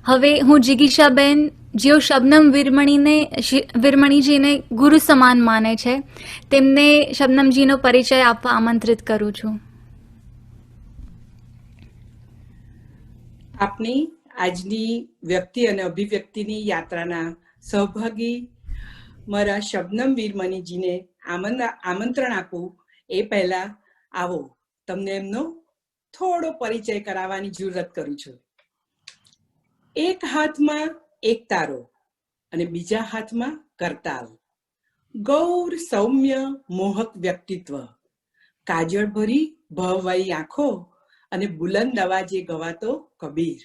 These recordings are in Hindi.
હવે હું જિગીશાબેન જેઓ શબનમ વિરમણીજીને ગુરુ સમાન માને છે, તેમને શબનમજીનો પરિચય આપવા આમંત્રિત કરું છું. આપની આજની વ્યક્તિ અને અભિવ્યક્તિની યાત્રાના સહભાગી મારા શબનમ વીરમણીજીને આમંત્રણ આપું એ પહેલા આવો તમને એમનો થોડો પરિચય કરાવવાની જરૂરત કરું છું. એક હાથમાં એક તારો અને બીજા હાથમાં કરતાલ, ગૌર સૌમ્ય મોહક વ્યક્તિત્વ, કાજળ ભરી ભવવાઈ આંખો અને બુલંદ અવાજે ગવાતો કબીર,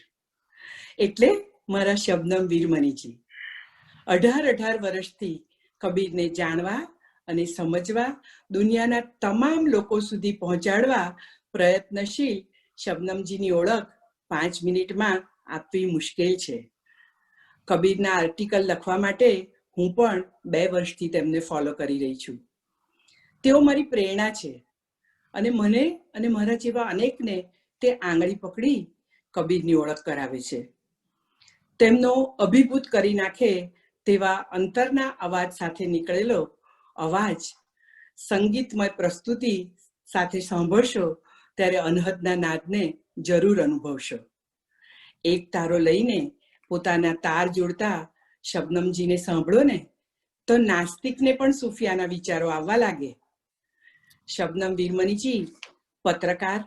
એટલે મારા શબનમ વીરમણીજી. 18 વર્ષથી કબીરને જાણવા અને સમજવા, દુનિયાના તમામ લોકો સુધી પહોંચાડવા પ્રયત્નશીલ શબનમજીની ઓળખ 5 મિનિટમાં આપવી મુશ્કેલ છે. કબીરના આર્ટિકલ લખવા માટે હું પણ 2 વર્ષથી તેમને ફોલો કરી રહી છું. તેઓ મારી પ્રેરણા છે અને મને અને મારા જેવા અનેકને તે આંગળી પકડી કબીરની ઓળખ કરાવે છે. તેમનો અભિભૂત કરી નાખે તેવા અંતરના અવાજ સાથે નીકળેલો અવાજ સંગીતમય પ્રસ્તુતિ સાથે સાંભળશો ત્યારે અનહદના નાદને જરૂર અનુભવશો. એક તારો લઈને પોતાના તાર જોડતા શબનમજીને સાંભળો ને તો નાસ્તિકને પણ સૂફિયાના વિચારો આવવા લાગે. શબનમ વીરમણીજી પત્રકાર,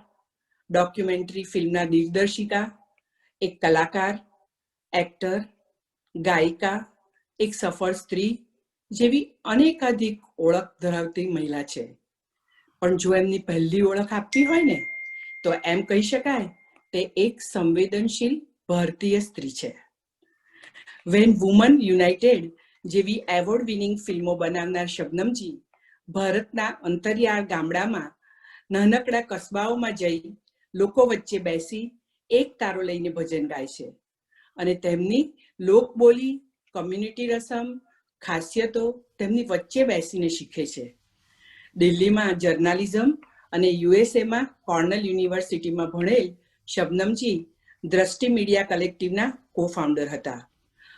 ડોક્યુમેન્ટરી ફિલ્મના દિગ્દર્શિકા, એક કલાકાર, એક્ટર, ગાયિકા, એક સફળ સ્ત્રી જેવી અનેકાધિક ઓળખ ધરાવતી મહિલા છે. પણ જો એમની પહેલી ઓળખ આપવી હોય ને તો એમ કહી શકાય તે એક સંવેદનશીલ ભારતીય સ્ત્રી છે. વેન વુમન યુનાઇટેડ જેવી એવોર્ડ વિનિંગ ફિલ્મો બનાવનાર શબનમજી ભારતના અંતરિયાળ ગામડામાં નાનકડા કસ્બાઓમાં જઈ લોકો વચ્ચે બેસી એક તારો લઈને ભજન ગાય છે અને તેમની લોકબોલી, કમ્યુનિટી રસમ, ખાસિયતો તેમની વચ્ચે બેસીને શીખે છે. દિલ્હીમાં જર્નાલિઝમ અને યુએસએમાં કોર્નેલ યુનિવર્સિટીમાં ભણેલ શબનમજી દ્રષ્ટિ મીડિયા કલેક્ટિવના કો-ફાઉન્ડર હતા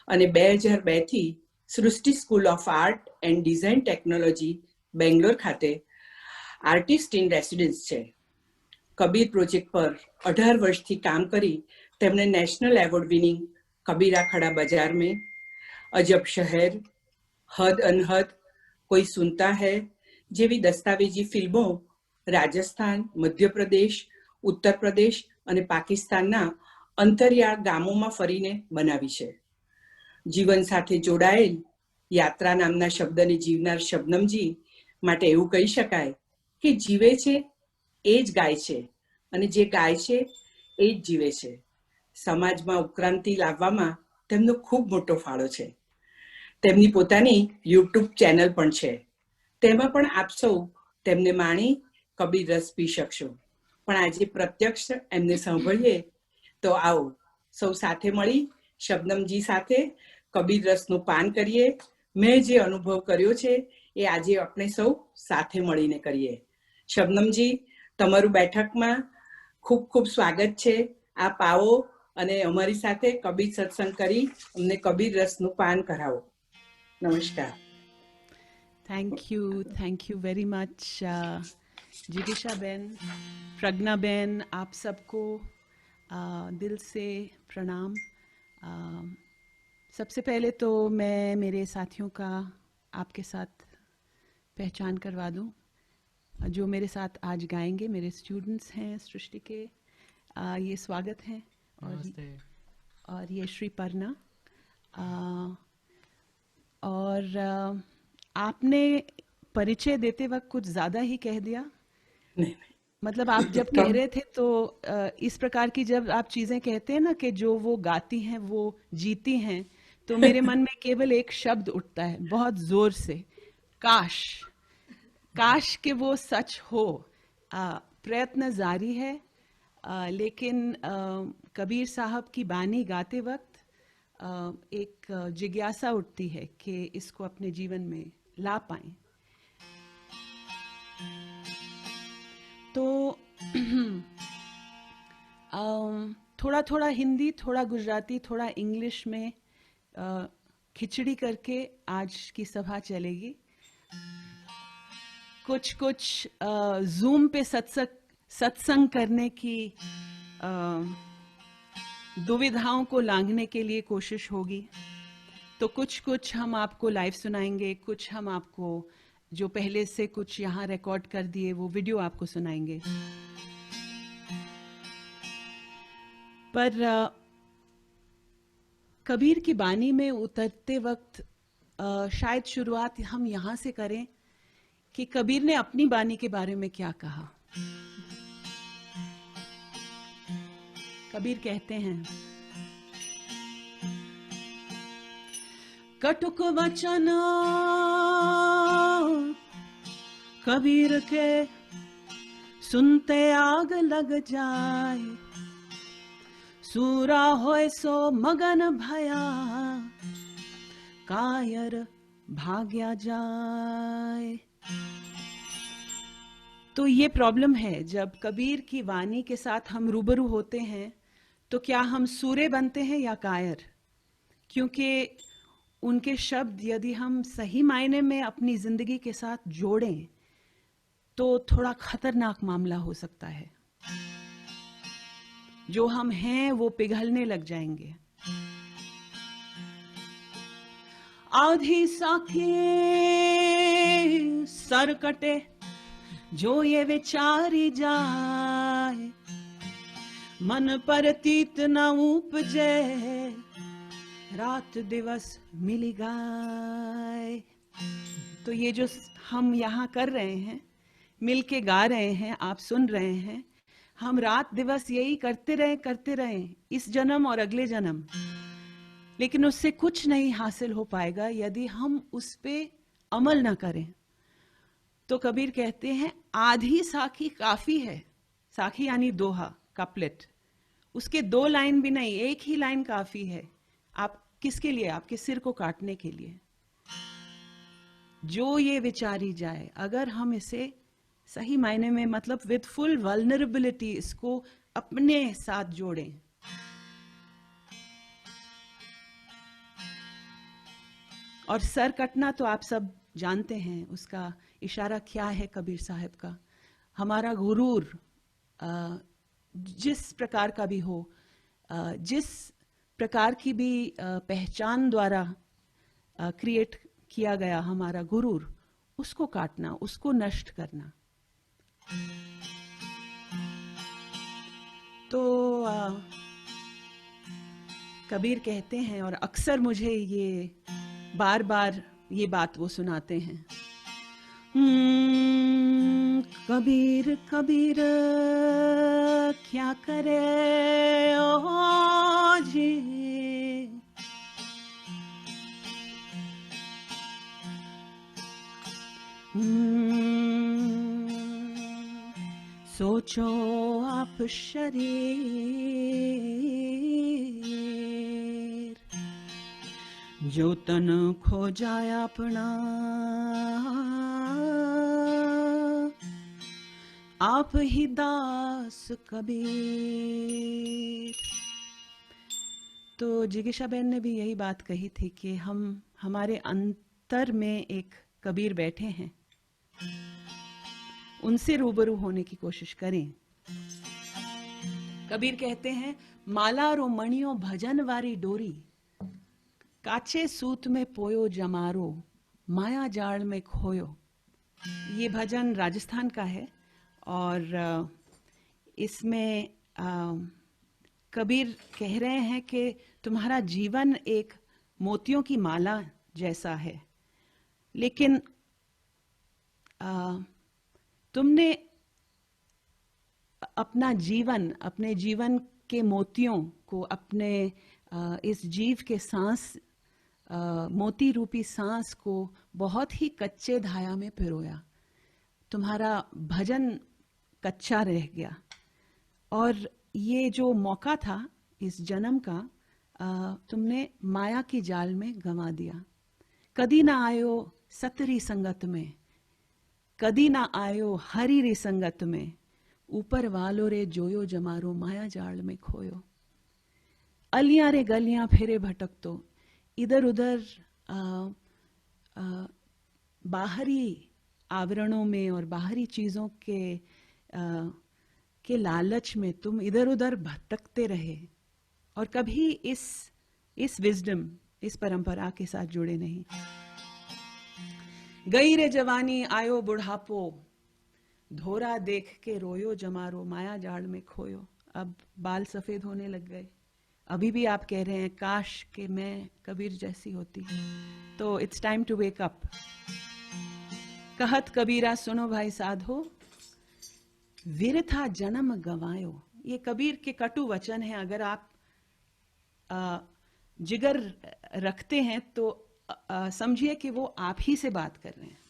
અને 2002થી સૃષ્ટિ school of art and design technology Bangalore ખાતે આર્ટિસ્ટ ઇન રેસિડન્સ છે. કબીર પ્રોજેક્ટ પર 18 વર્ષથી કામ કરી તેમણે નેશનલ એવોર્ડ વિનિંગ કબીરા ખડા બજાર મેં, અજબ શહેર, હદ અનહદ, કોઈ સુનતા હૈ જેવી દસ્તાવેજી ફિલ્મો રાજસ્થાન, મધ્યપ્રદેશ, ઉત્તર પ્રદેશ અને પાકિસ્તાનના અંતરિયાળ ગામોમાં ફરીને બનાવી છે. જીવન સાથે જોડાયેલ યાત્રા નામના શબ્દને જીવનાર શબનમજી માટે એવું કહી શકાય કે જીવે છે એ જ ગાય છે અને જે ગાય છે એ જ જીવે છે. સમાજમાં ઉત્ક્રાંતિ લાવવામાં તેમનો ખૂબ મોટો ફાળો છે. તેમની પોતાની યુટ્યુબ ચેનલ પણ છે. તેમાં પણ આપ સૌ તેમને માણી કબીર રસ પી શકશો. પણ આજે પ્રત્યક્ષ એમને સાંભળીએ તો આવો સૌ સાથે મળી શબનમજી સાથે કબીર રસનું પાન કરીએ. મેં જે અનુભવ કર્યો છે એ આજે આપણે સૌ સાથે મળીને કરીએ. શબનમજી, તમારું બેઠકમાં ખૂબ ખૂબ સ્વાગત છે. આપ આવો અને અમારી સાથે કબીર સત્સંગ કરી અમને કબીર રસનું પાન કરાવો. નમસ્કાર. थैंक यू वेरी मच जिगिशा बेन, प्रज्ञा बेन, आप सबको दिल से प्रणाम. सबसे पहले तो मैं मेरे साथियों का आपके साथ पहचान करवा दूं. जो मेरे साथ आज गाएंगे मेरे स्टूडेंट्स हैं सृष्टि के. ये स्वागत है और ये श्री पर्णा. और आपने परिचय देते वक्त कुछ ज़्यादा ही कह दिया. नहीं. मतलब आप जब कह रहे थे तो इस प्रकार की जब आप चीज़ें कहते हैं ना कि जो वो गाती हैं वो जीती हैं, तो मेरे मन में केवल एक शब्द उठता है बहुत ज़ोर से, काश. काश कि वो सच हो. प्रयत्न जारी है, लेकिन कबीर साहब की बानी गाते वक्त एक जिज्ञासा उठती है कि इसको अपने जीवन में ला पाएं. तो थोड़ा थोड़ा हिंदी, थोड़ा गुजराती, थोड़ा इंग्लिश में खिचड़ी करके आज की सभा चलेगी। कुछ कुछ जूम पे सत्संग करने की दुविधाओं को लांघने के लिए कोशिश होगी। तो कुछ कुछ हम आपको लाइव सुनाएंगे, कुछ हम आपको जो पहले से कुछ यहाँ रिकॉर्ड कर दिए वो वीडियो आपको सुनाएंगे। पर कबीर की बानी में उतरते वक्त शायद शुरुआत हम यहाँ से करें कि कबीर ने अपनी बानी के बारे में क्या कहा। कबीर कहते हैं, कटुक वचन कबीर के सुनते आग लग जाए, सूरा होए सो मगन भया, कायर भाग्या जाए। तो ये प्रॉब्लम है, जब कबीर की वाणी के साथ हम रूबरू होते हैं तो क्या हम सूरे बनते हैं या कायर? क्योंकि उनके शब्द यदि हम सही मायने में अपनी जिंदगी के साथ जोड़ें तो थोड़ा खतरनाक मामला हो सकता है। जो हम हैं वो पिघलने लग जाएंगे। आधी साखी सर कटे जो ये विचारी जाए, मन पर तीत न उपजे, रात दिवस मिली गाए। तो ये जो हम यहाँ कर रहे हैं, मिल के गा रहे हैं, आप सुन रहे हैं, हम रात दिवस यही करते रहें इस जन्म और अगले जन्म, लेकिन उससे कुछ नहीं हासिल हो पाएगा यदि हम उस पे अमल ना करें। तो कबीर कहते हैं आधी साखी काफी है। साखी यानी दोहा, कपलेट। उसके 2 लाइन भी नहीं, एक ही लाइन काफी है। आप किसके लिए? आपके सिर को काटने के लिए। जो ये विचारी जाए, अगर हम इसे सही मायने में मतलब विद फुल वल्नरेबिलिटी इसको अपने साथ जोड़ें, और सर कटना तो आप सब जानते हैं उसका इशारा क्या है कबीर साहब का। हमारा गुरूर जिस प्रकार का भी हो, जिस प्रकार की भी पहचान द्वारा क्रिएट किया गया हमारा गुरूर, उसको काटना, उसको नष्ट करना। तो कबीर कहते हैं, और अक्सर मुझे ये बार बार ये बात वो सुनाते हैं, कबीर कबीर क्या करे ओ जी, सोचो आप शरीर, जो तन खो जाए अपना, आप ही दास कबीर। तो जिगीशा बहन ने भी यही बात कही थी कि हम हमारे अंतर में एक कबीर बैठे हैं, उनसे रूबरू होने की कोशिश करें। कबीर कहते हैं, माला रो मणियों भजन वारी डोरी, काचे सूत में पोयो जमारो, माया जाल में खोयो। ये भजन राजस्थान का है और इसमें कबीर कह रहे हैं कि तुम्हारा जीवन एक मोतियों की माला जैसा है, लेकिन तुमने अपना जीवन, अपने जीवन के मोतियों को, अपने इस जीव के सांस, मोती रूपी सांस को बहुत ही कच्चे धाया में पिरोया। तुम्हारा भजन कच्चा रह गया और ये जो मौका था इस जन्म का, तुमने माया की जाल में गंवा दिया। कदी ना आयो सतरी संगत में, कदी ना आयो हरी री संगत में, ऊपर वालो रे जोयो जमारो, माया जाल में खोयो। अलियां रे गलियां फिरे भटकतो, इधर उधर बाहरी आवरणों में और बाहरी चीजों के लालच में तुम इधर उधर भटकते रहे और कभी इस विजडम, इस परंपरा के साथ जुड़े नहीं। गई रे जवानी आयो बुढ़ापो, धोरा देख के रोयो जमारो, माया जाल में खोयो। अब बाल सफेद होने लग गए, अभी भी आप कह रहे हैं काश कि मैं कबीर जैसी होती। तो it's time to wake up. कहत कबीरा सुनो भाई साधो, विरथा जन्म गवायो। ये कबीर के कटु वचन है। अगर आप जिगर रखते हैं तो समझिए कि वो आप ही से बात कर रहे हैं।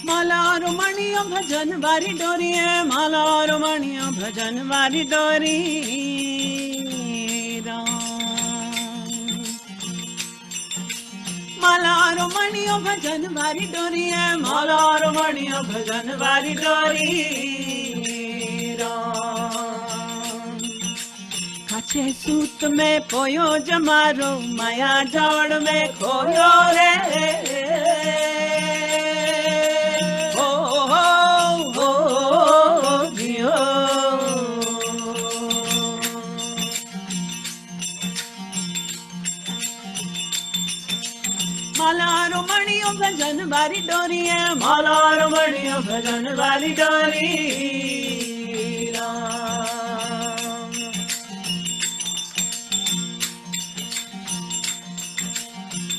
माला रोमणियों भजन वारी डोरी है, माला रोमणियों भजन वारी डोरी माला रोमणियों भजन वारी डोरी है, माला रोमणियों भजन वारी डोरी काचे सूत में पोयो जमारो, माया जाड़ में खोयो रे। माला रोमणियों भजन वाली डोरी है, माला रोमणियों भजन वाली डोरी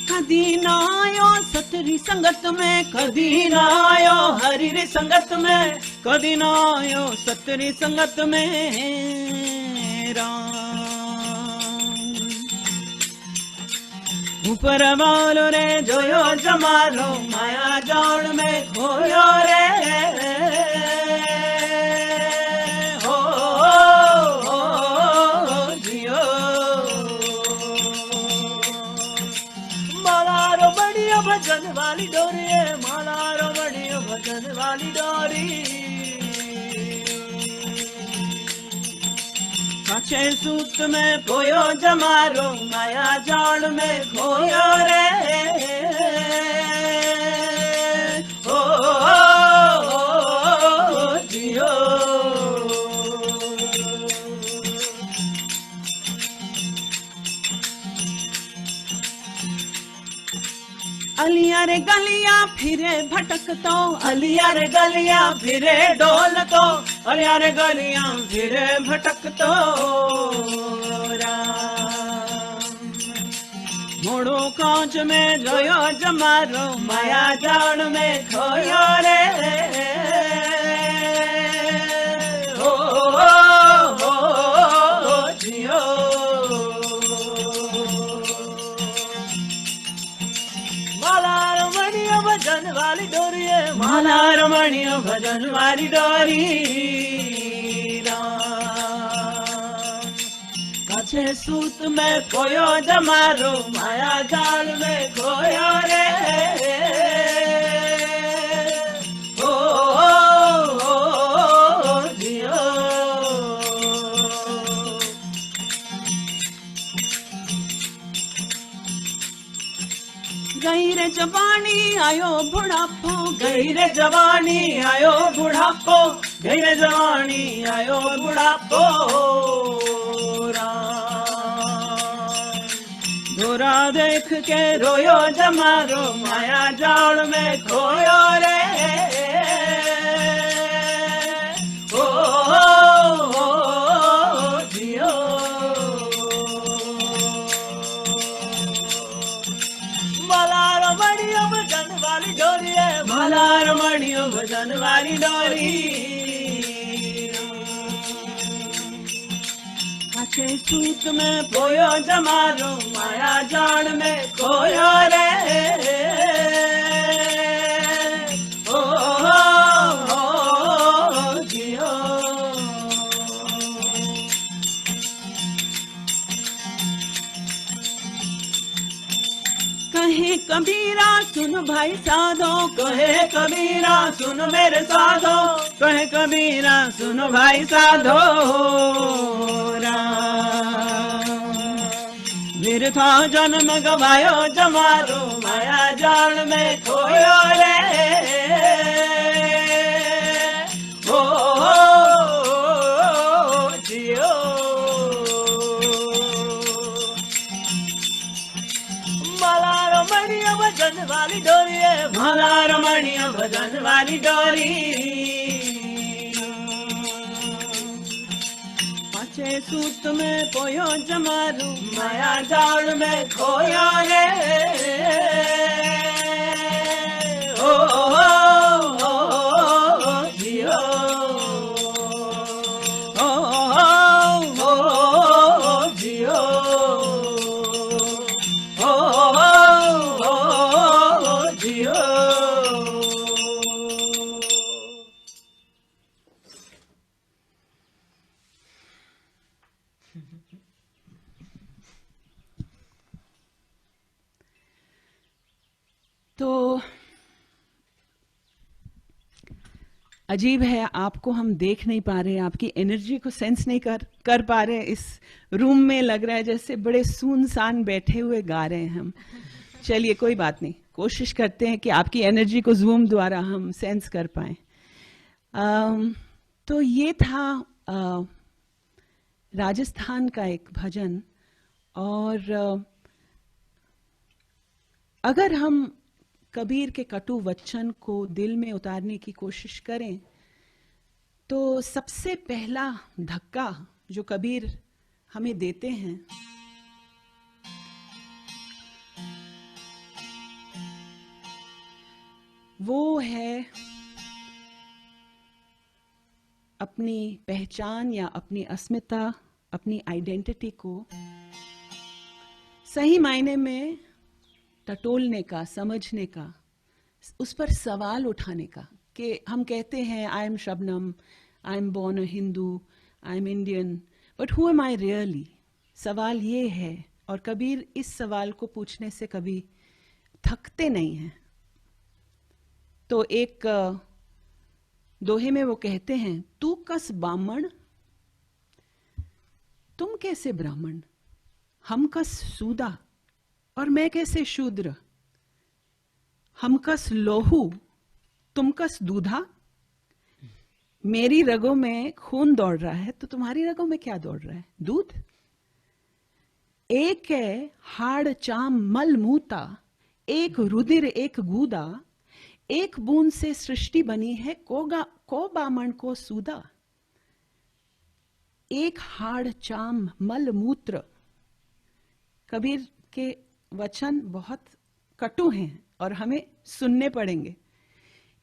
कदी ना आयो सतरी संगत में, कदी ना आयो हरि रे संगत में, कदी ना आयो सतरी संगत में राम। ऊपर वालो रे जोयो जमालो, माया जाल में खोयो रे। हो जियो माला रो बढ़िया भजन वाली डोरी है, माला रो बढ़िया भजन वाली डोरी काचे सूत में पोयो जमारो, माया जाल में खोयो रे। जियो अलिया रे गलियां फिरे भटकतो, अलिया रे गलियां फिरे डोलतो, अलिया रे गलियां फिरे भटकतो मोड़ो कांच में जोयो जमारो, माया जाल में खोयो रे। जियो माला रमणियों भजन वाली डोरी है, माला रमणियों भजन वाली डोरी काचे सूत में खोयो जमारो, माया जाल में खोयो रे। जियो गई रे जवानी आयो बुढ़ापो, गई रे जवानी आयो बुढ़ापो, गई रे जवानी आयो बुढ़ापो धोरा देख के रोयो जमारो, माया जाल में खोयो रे। जियो माला रमणियों भजन वाली डोरी है, माला रमणियों भजन वाली डोरी काचे सूत में पोयो जमारो, माया जाल में खोयो रे। जियो। कहे कबीरा सुन भाई साधो, कहे कबीरा सुन मेरे साधो, कहे कबीरा सुन भाई साधो। बिरथा जन्म गवायो जमारो, माया जाल में खोयो रे। ओ जियो। माला रमणीय भजन वाली डोरी है, माला रमणीय भजन वाली डोरी। पाछे सूत में पोयो जमारू, माया जाल में खोया रे। ओ जियो। ओ जियो। जियो। तो अजीब है, आपको हम देख नहीं पा रहे, आपकी एनर्जी को सेंस नहीं कर पा रहे। इस रूम में लग रहा है जैसे बड़े सुनसान बैठे हुए गा रहे हैं हम। चलिए कोई बात नहीं, कोशिश करते हैं कि आपकी एनर्जी को जूम द्वारा हम सेंस कर पाए। तो ये था राजस्थान का एक भजन। और अगर हम कबीर के कटु वचन को दिल में उतारने की कोशिश करें तो सबसे पहला धक्का जो कबीर हमें देते हैं वो है अपनी पहचान या अपनी अस्मिता, अपनी आइडेंटिटी को सही मायने में टटोलने का, समझने का, उस पर सवाल उठाने का। कि हम कहते हैं I am Shabnam, I am born a Hindu, I am Indian, but who am I really? सवाल ये है। और कबीर इस सवाल को पूछने से कभी थकते नहीं हैं। तो एक दोहे में वो कहते हैं, तू कस बामण तुम कैसे ब्राह्मण, हम कस सूदा और मैं कैसे शूद्र, हम कस लोहू तुम कस दूधा, मेरी रगों में खून दौड़ रहा है तो तुम्हारी रगों में क्या दौड़ रहा है? दूध। एक है हाड़ चाम मल मूता, एक रुधिर एक गूदा, एक बूंद से सृष्टि बनी है को बामण को सूदा। एक हाड़ चाम मल मूत्र। कबीर के वचन बहुत कटु हैं और हमें सुनने पड़ेंगे।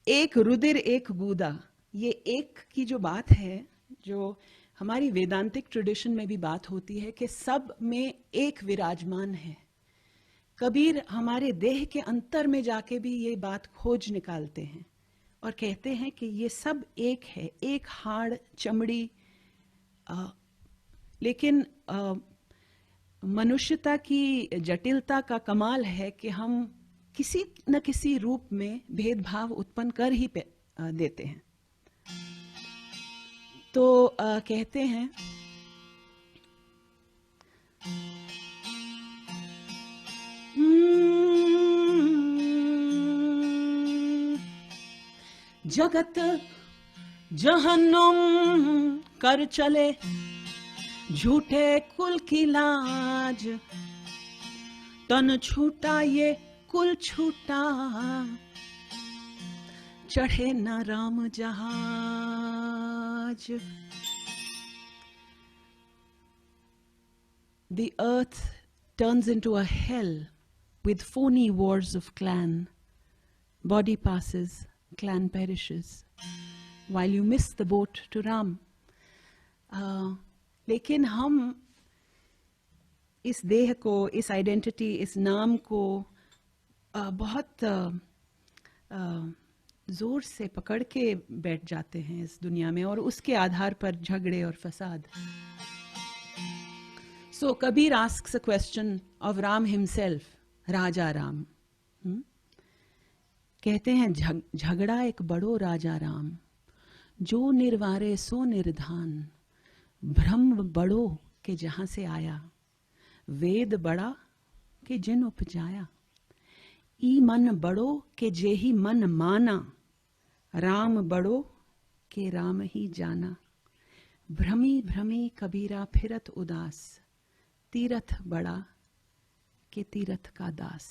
एक रुधिर एक गूदा, ये एक की जो बात है, जो हमारी वेदांतिक ट्रेडिशन में भी बात होती है कि सब में एक विराजमान है। कबीर हमारे देह के अंतर में जाके भी ये बात खोज निकालते हैं और कहते हैं कि ये सब एक है, एक हाड़ चमड़ी। लेकिन मनुष्यता की जटिलता का कमाल है कि हम किसी न किसी रूप में भेदभाव उत्पन्न कर ही देते हैं। तो कहते हैं, जगत जहन्नुम कर चले झूठे कुल की लाज, तन छूटा ये कुल छूटा, चढ़े न राम जहाज। The earth turns into a hell with phony wars of clan. Body passes, clan perishes, while you miss the boat to Ram. लेकिन हम इस देह को, इस आइडेंटिटी, इस नाम को बहुत जोर से पकड़ के बैठ जाते हैं इस दुनिया में, और उसके आधार पर झगड़े और फसाद. So Kabir asks a question of Ram himself, Raja Ram. कहते हैं झगड़ा एक बड़ो राजा राम, जो निर्वारे सो निर्धान, ब्रह्म बड़ो के जहां से आया, वेद बड़ा के जिन उपजाया, ई मन बड़ो के जेही मन माना, राम बड़ो के राम ही जाना, भ्रमी भ्रमी कबीरा फिरत उदास, तीरथ बड़ा के तीरथ का दास.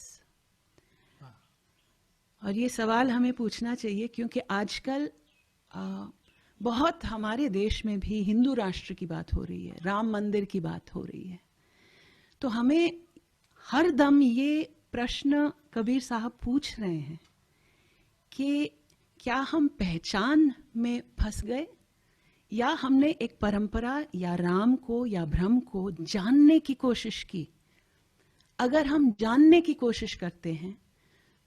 और ये सवाल हमें पूछना चाहिए क्योंकि आजकल बहुत हमारे देश में भी हिंदू राष्ट्र की बात हो रही है, राम मंदिर की बात हो रही है. तो हमें हर दम ये प्रश्न कबीर साहब पूछ रहे हैं कि क्या हम पहचान में फंस गए, या हमने एक परंपरा या राम को या ब्रह्म को जानने की कोशिश की. अगर हम जानने की कोशिश करते हैं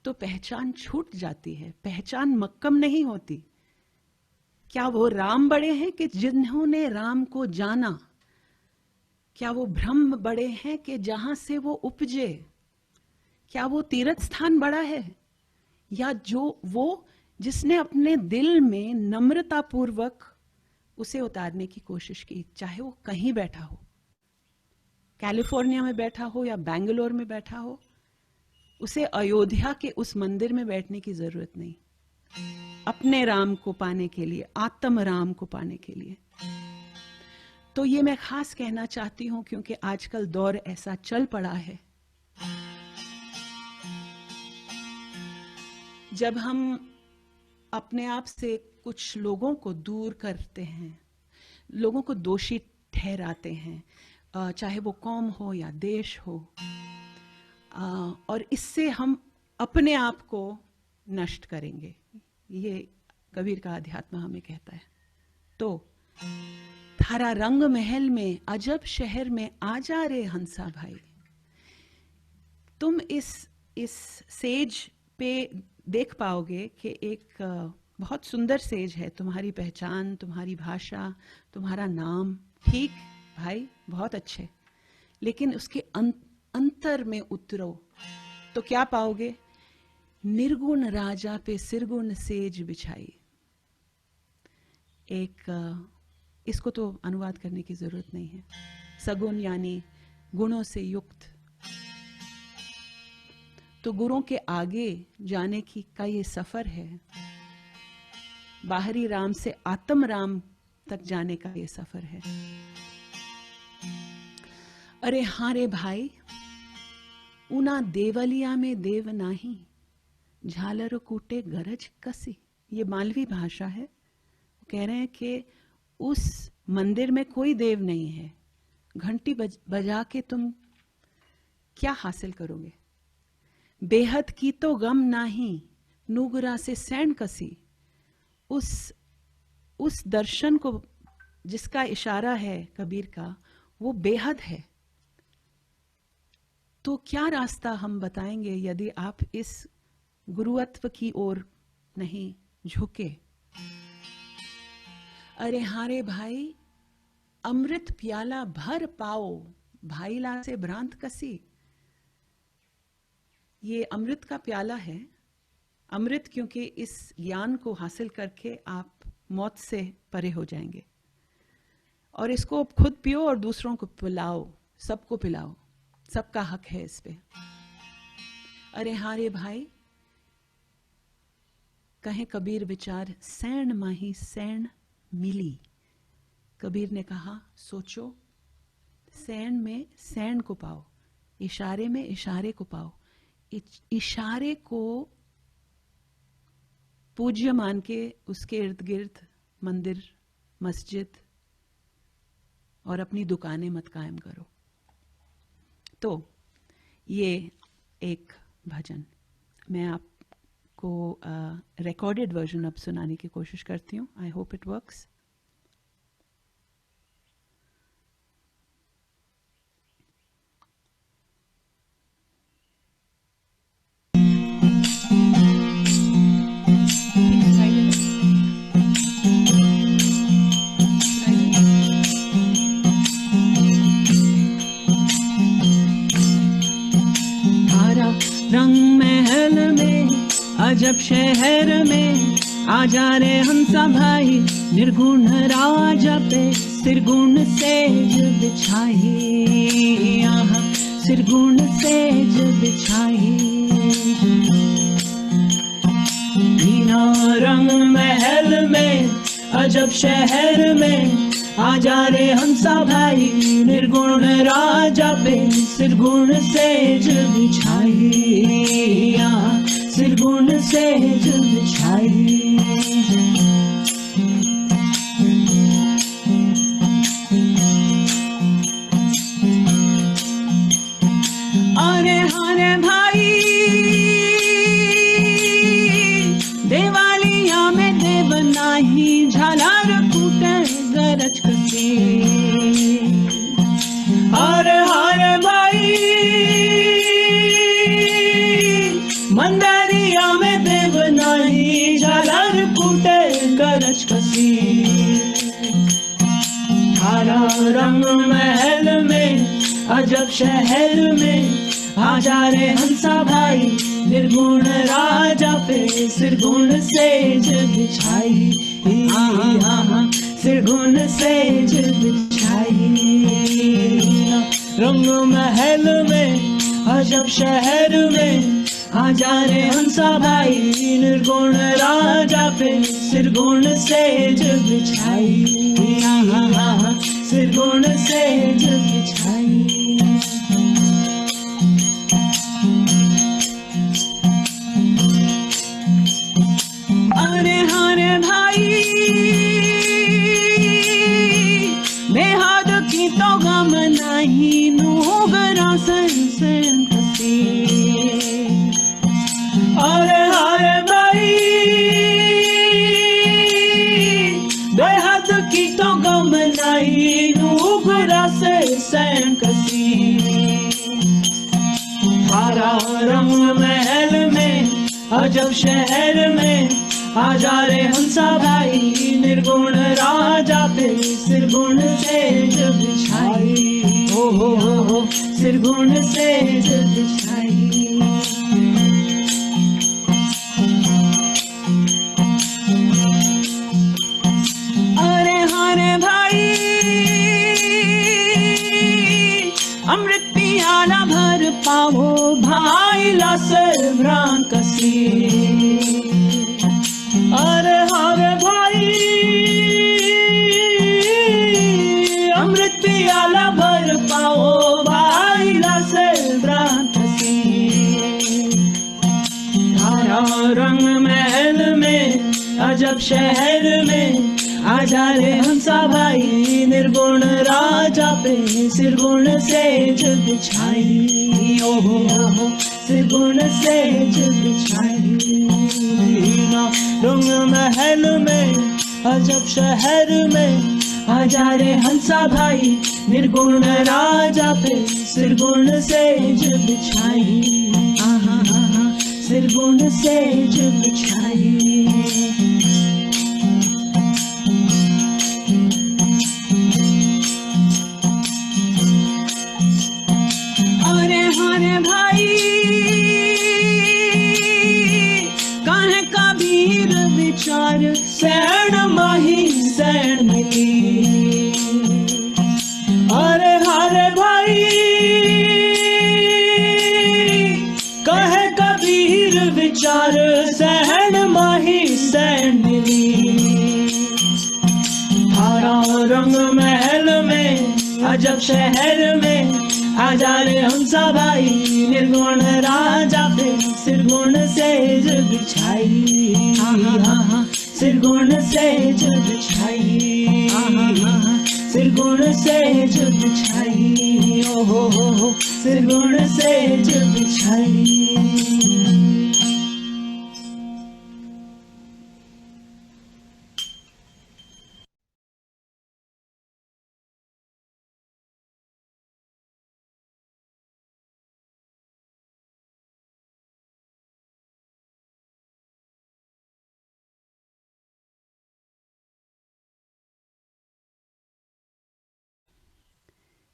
तो पहचान छूट जाती है, पहचान मक्कम नहीं होती. क्या वो राम बड़े हैं कि जिन्होंने राम को जाना? क्या वो ब्रह्म बड़े हैं कि जहां से वो उपजे? क्या वो तीर्थ स्थान बड़ा है, या जो वो जिसने अपने दिल में नम्रता पूर्वक उसे उतारने की कोशिश की, चाहे वो कहीं बैठा हो, कैलिफोर्निया में बैठा हो या बेंगलोर में बैठा हो, उसे अयोध्या के उस मंदिर में बैठने की जरूरत नहीं. अपने राम को पाने के लिए, आत्म राम को पाने के लिए. तो ये मैं खास कहना चाहती हूं क्योंकि आजकल दौर ऐसा चल पड़ा है. जब हम अपने आप से कुछ लोगों को दूर करते हैं, लोगों को दोषी ठहराते हैं, चाहे वो कौम हो या देश हो, और इससे हम अपने आप को नष्ट करेंगे, ये कबीर का अध्यात्म हमें कहता है. तो थारा रंग महल में अजब शहर में आ जा रे हंसा भाई. तुम इस सेज पे देख पाओगे कि एक बहुत सुंदर सेज है. तुम्हारी पहचान, तुम्हारी भाषा, तुम्हारा नाम, ठीक भाई, बहुत अच्छे, लेकिन उसके अंतर में उतरो तो क्या पाओगे? निर्गुण राजा पे सिरगुण सेज बिछाई. इसको तो अनुवाद करने की जरूरत नहीं है. सगुण यानी गुणों से युक्त. तो गुरुओं के आगे जाने की का ये सफर है. बाहरी राम से आत्म राम तक जाने का ये सफर है. अरे हाँ रे भाई, उना देवलिया में देव नाही, झालर कूटे गरज कसी. ये मालवी भाषा है. कह रहे हैं कि उस मंदिर में कोई देव नहीं है. घंटी बजा के तुम क्या हासिल करोगे? बेहद की तो गम नाही, नुगरा से सैन कसी. उस दर्शन को जिसका इशारा है कबीर का, वो बेहद है. तो क्या रास्ता हम बताएंगे यदि आप इस गुरुत्व की ओर नहीं झुके? अरे हारे भाई, अमृत प्याला भर पाओ, भाईला से भ्रांत कसी. ये अमृत का प्याला है. अमृत क्योंकि इस ज्ञान को हासिल करके आप मौत से परे हो जाएंगे, और इसको खुद पियो और दूसरों को पिलाओ, सबको पिलाओ. सबका हक है इस पे. अरे हारे भाई, कहे कबीर विचार, सैण माही सैण मिली. कबीर ने कहा सोचो, सैण में सैण को पाओ, इशारे में इशारे को पाओ. इशारे को पूज्य मान के उसके इर्द गिर्द मंदिर, मस्जिद और अपनी दुकानें मत कायम करो. तो ये एक भजन मैं आपको रिकॉर्डेड वर्जन अब सुनाने की कोशिश करती हूँ. I hope it works. अजब शहर में आ जा रे हंसा भाई, निर्गुण राजा पे सिरगुण सेज बिछाई, यहाँ सिरगुण सेज बिछाई। बिना रंग महल में अजब शहर में आ जा रे हंसा भाई, निर्गुण राजा पे सिरगुण सेज बिछाई, यहाँ सिरगुण सेज बिछाई। अरे हरे भाई देवालिया में देव नाही, झालर कूटे गरज कसी। अरे हरे भाई मंदारिया में देव नाही, झालर कूटे गरज कसी। थारा रंग महल में अजब शहर में आ जा रे हंसा भाई, निर्गुण राजा पे सिरगुण सेज बिछाई, हाँ सिरगुण सेज बिछाई। रंग महल में अजब शहर में आ जा रे हंसा भाई, निर्गुण राजा पे सिरगुण सेज बिछाई, हाँ सिरगुण सेज बिछाई। अरे हरे भाई बेहद की तो गम नहीं, नूगरा सनसन कसी। अरे हरे भाई बेहद की तो गम नहीं, नूगरा सनसन कसी। थारा रंग महल में अजब शहर में आ जा रे हंसा भाई, निर्गुण राजा पे सिरगुण सेज बिछाई, हो सिरगुण सेज बिछाई। अरे हरे भाई अमृत पियाला भर पाओ भाई, लासर भ्रांत कसी। अरे हरे भाई अमृत पियाला भर पाओ भाई, लासर भ्रांत कसी। थारा रंग महल में अजब शहर में आ जा रे हंसा भाई, निर्गुण राजा पे सिरगुण सेज बिछाई, ओहो सिरगुण सेज बिछाई। रंग महल में अजब शहर में आ जा रे हंसा भाई, निर्गुण राजा पे सिरगुण सेज बिछाई, सिरगुण सेज बिछाई। अरे हरे भाई काहे कबीर विचार, सैण माही सैण मिली। अरे हरे भाई कहे कबीर विचार, सैण माही सैण मिली। थारा रंग महल में अजब शहर में आ जा रे हंसा भाई, निर्गुण राजा पे सिरगुण सेज बिछाई, हाँ सिरगुण सेज बिछाई, सिरगुण सेज बिछाई, ओहो सिरगुण सेज बिछाई।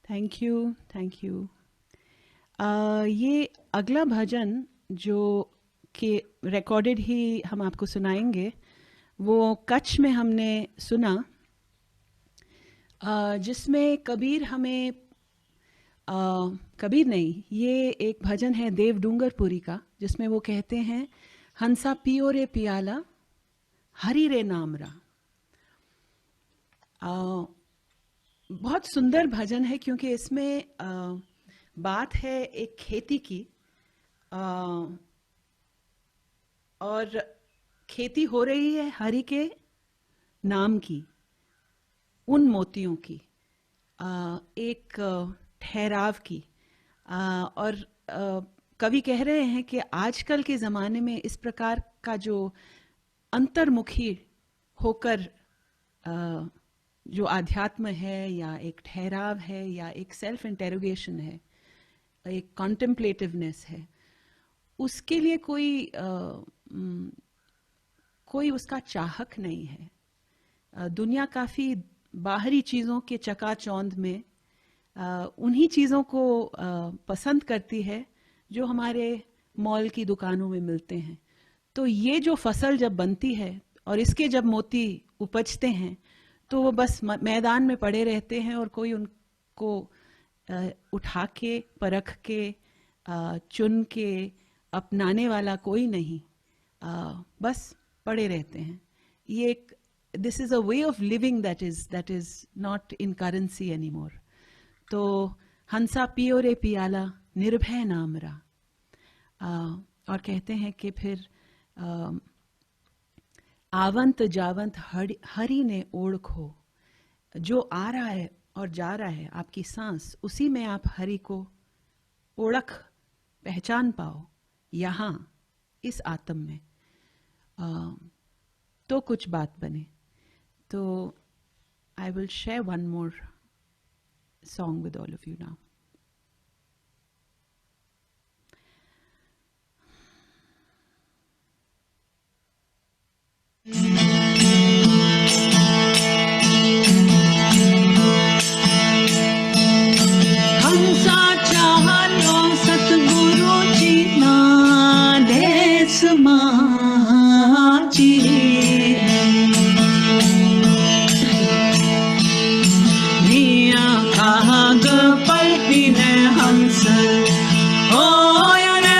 Thank you. ये अगला भजन जो कि रिकॉर्डेड ही हम आपको सुनाएंगे, वो कच्छ में हमने सुना, जिसमें कबीर हमें कबीर नहीं, ये एक भजन है देव डूंगरपुरी का, जिसमें वो कहते हैं, हंसा पियो रे पियाला हरि रे नाम रा। बहुत सुंदर भजन है, क्योंकि इसमें बात है एक खेती की, और खेती हो रही है हरि के नाम की, उन मोतियों की, एक ठहराव की, और कवि कह रहे हैं कि आजकल के ज़माने में इस प्रकार का जो अंतर्मुखी होकर जो आध्यात्म है, या एक ठहराव है, या एक सेल्फ इंटेरोगेशन है, एक कॉन्टेम्पलेटिवनेस है, उसके लिए कोई उसका चाहक नहीं है। दुनिया काफ़ी बाहरी चीज़ों के चकाचौंध में उन्हीं चीज़ों को पसंद करती है जो हमारे मॉल की दुकानों में मिलते हैं। तो ये जो फसल जब बनती है और इसके जब मोती उपजते हैं, तो वो बस मैदान में पड़े रहते हैं, और कोई उनको उठा के, परख के, चुन के अपनाने वाला कोई नहीं, बस पड़े रहते हैं। ये एक this is a way of living that is not in currency any more. तो हंसा पियो रे पियाला निर्भय नाम रा, और कहते हैं कि फिर आवंत जावंत हरि ने ओळखो, जो आ रहा है और जा रहा है आपकी सांस, उसी में आप हरि को ओळख पहचान पाओ, यहाँ इस आत्म में, तो कुछ बात बने। तो I will share one more song with all of you now. हंसा चाहलो सतगुरु जी ना देश माची, काग पलपिने हंस ओयने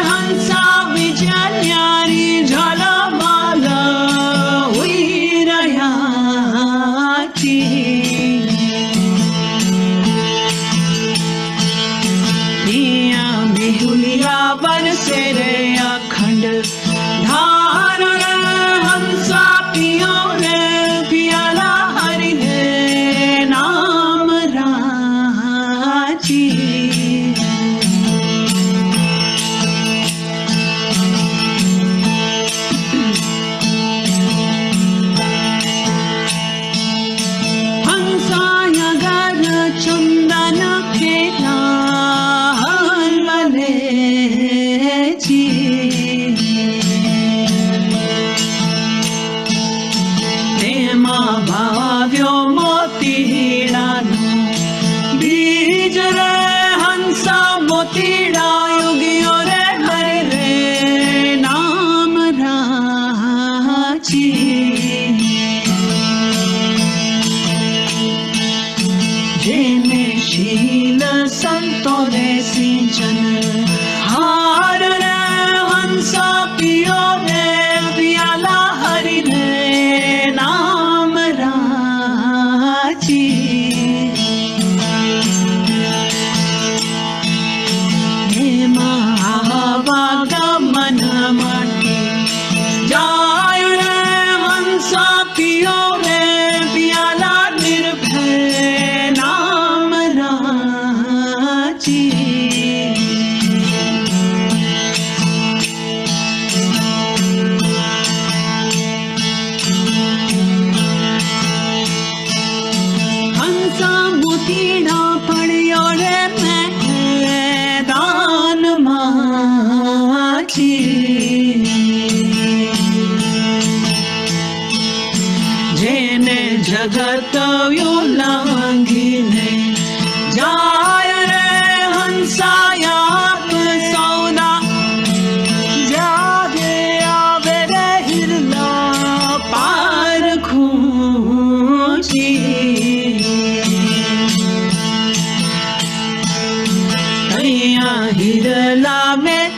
हंसा विजन्यारी झलमल उइरयाची, दिया बिहुलिया बरसे रे अखंड धार रे हंसा पियो रे पियाला हरि रे नाम राची। हंसाया गर चंदन के लाल मलेची, प्रेमा भाव्यो मोतीडानो बीज रे हंसा मोतीडा युगियो रे हरि रे नाम राची। जेने शील संतो रे सिंचन हार रे हंसा पियो रे पियाला हरि रे नाम राची। हे महावागमन मटी जाय रे हंसा पियो रे पियाला निर्भय नाम राची। हंसा मोतीड़ा पड़ियो रे मैदान माची, जेने जगत यो लांघीने जाय रे हंसा याप सौदा जाय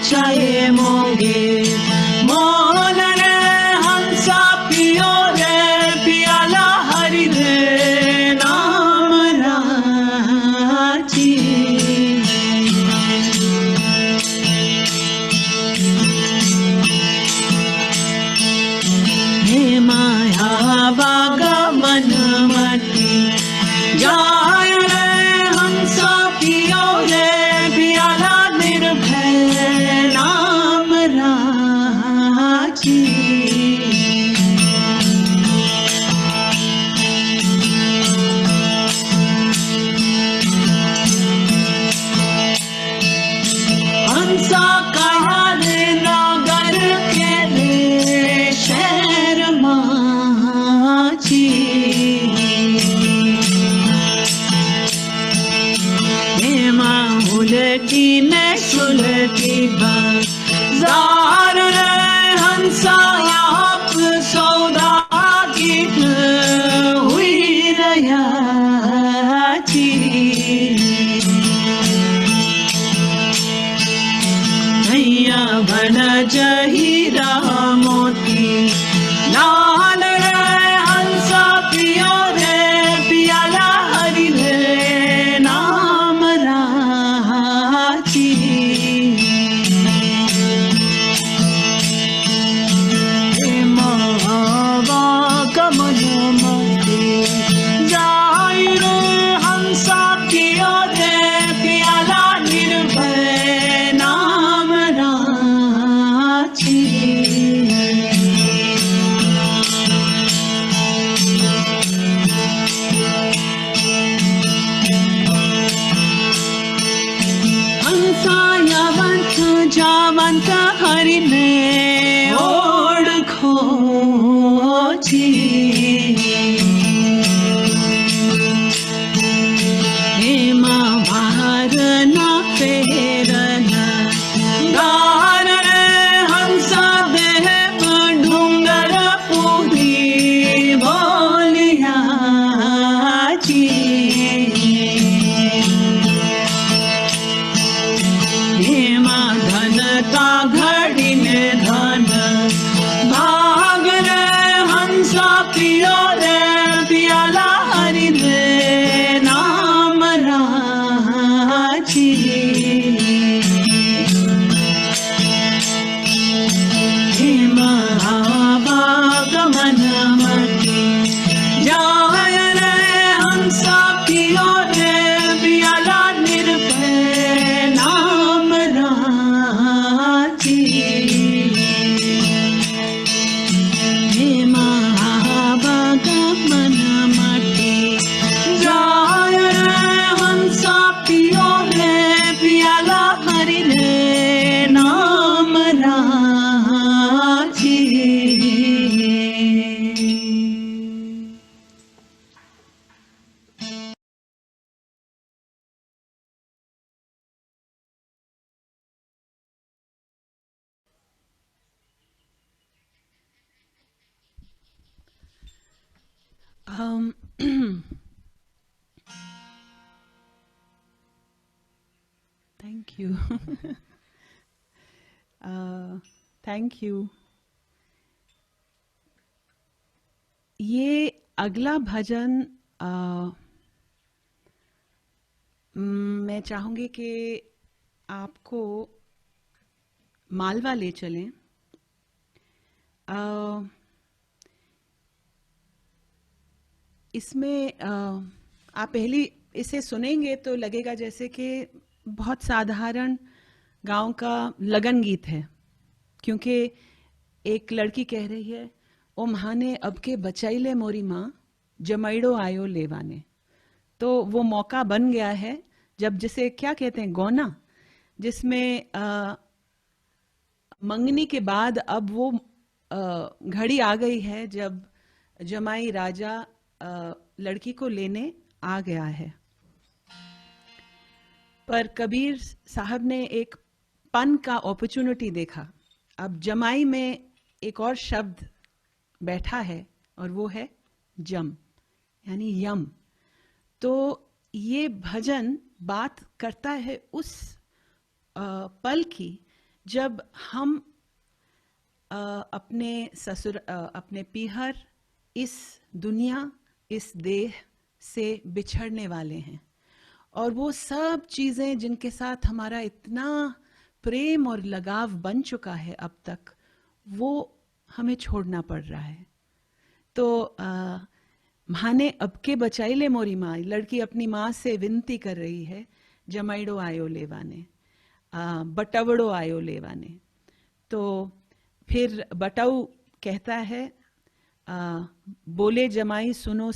चाहे मोगे मोन रे हंसा पियो रे पियाला हरि रे नाम राची हे माया बागा मन मती जाय रे हंसा पियो रे पियाला निर्भय नाम राची हंसा कहा रे नगर के रे शहर माची उलटी ने सुलटी बाजार रे हंसा आप सौदा गीत हुई रयाची नैया बन जहीरा मोती लाल रे हंसा पियो रे पियाला हरि रे नाम राची मावा कमल मते जाय रे हंसा पियो रे पियाला निर्भय नाम राची हंसा यावंत जावंत हरि ने ओढ़ खोजी हेमा भार न फेरन गार रे हंसा देह डूंगर पूरी बोलिया जी हेमा धन का घड़ी ने धन भाग रे हंसा पियो रे पियाला हरि रे नाम राची हेमा गमन मती जाय रे हंसा पियो रे पियाला निर्भय नाम राची हेमा गमन मती जाय रे हंसा पियो रे पियाला हरि रे नाम राची Thank you. Thank you. ये अगला भजन मैं चाहूंगी कि आपको मालवा ले चलें. इसमें आप पहली इसे सुनेंगे तो लगेगा जैसे कि बहुत साधारण गांव का लगन गीत है, क्योंकि एक लड़की कह रही है, ओ म्हाने अब के बचाइले मोरी माँ जमैड़ो आयो लेवाने. तो वो मौका बन गया है जब जिसे क्या कहते हैं गौना, जिसमें मंगनी के बाद अब वो घड़ी आ गई है जब जमाई राजा लड़की को लेने आ गया है. पर कबीर साहब ने एक पन का अपॉर्चुनिटी देखा. अब जमाई में एक और शब्द बैठा है और वो है जम, यानी यम. तो ये भजन बात करता है उस पल की जब हम अपने पीहर, इस दुनिया, इस देह से बिछड़ने वाले हैं, और वो सब चीज़ें जिनके साथ हमारा इतना प्रेम और लगाव बन चुका है अब तक, वो हमें छोड़ना पड़ रहा है। तो माँ ने अब के बचाइले मोरी माँ, लड़की अपनी माँ से विनती कर रही है, जमाइड़ो आयो लेवाने, बटवड़ो आयो लेवाने। तो फिर बटाऊ कहता है, बोले जमाई सुनो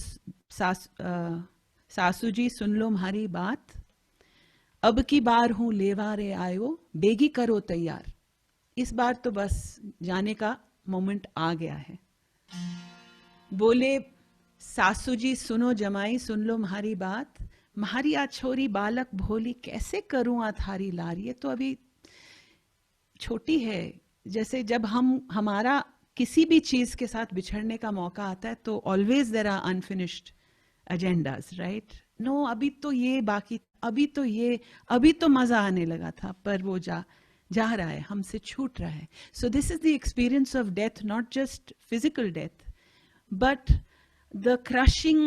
सासू जी सुन लो हमारी बात, अब की बार हूँ लेवा रे आयो, बेगी करो तैयार। इस बार तो बस जाने का मोमेंट आ गया है। बोले सासू जी सुनो जमाई सुन लो हमारी बात, म्हारी आ छोरी बालक भोली, कैसे करूं आ थारी लार। ये तो अभी छोटी है। जैसे जब हमारा किसी भी चीज के साथ बिछड़ने का मौका आता है तो always there are unfinished agendas, right? No, अभी तो ये बाकी, अभी तो मजा आने लगा था, पर वो जा रहा है, हमसे छूट रहा है। So this is the experience of death, not just physical death, but the crushing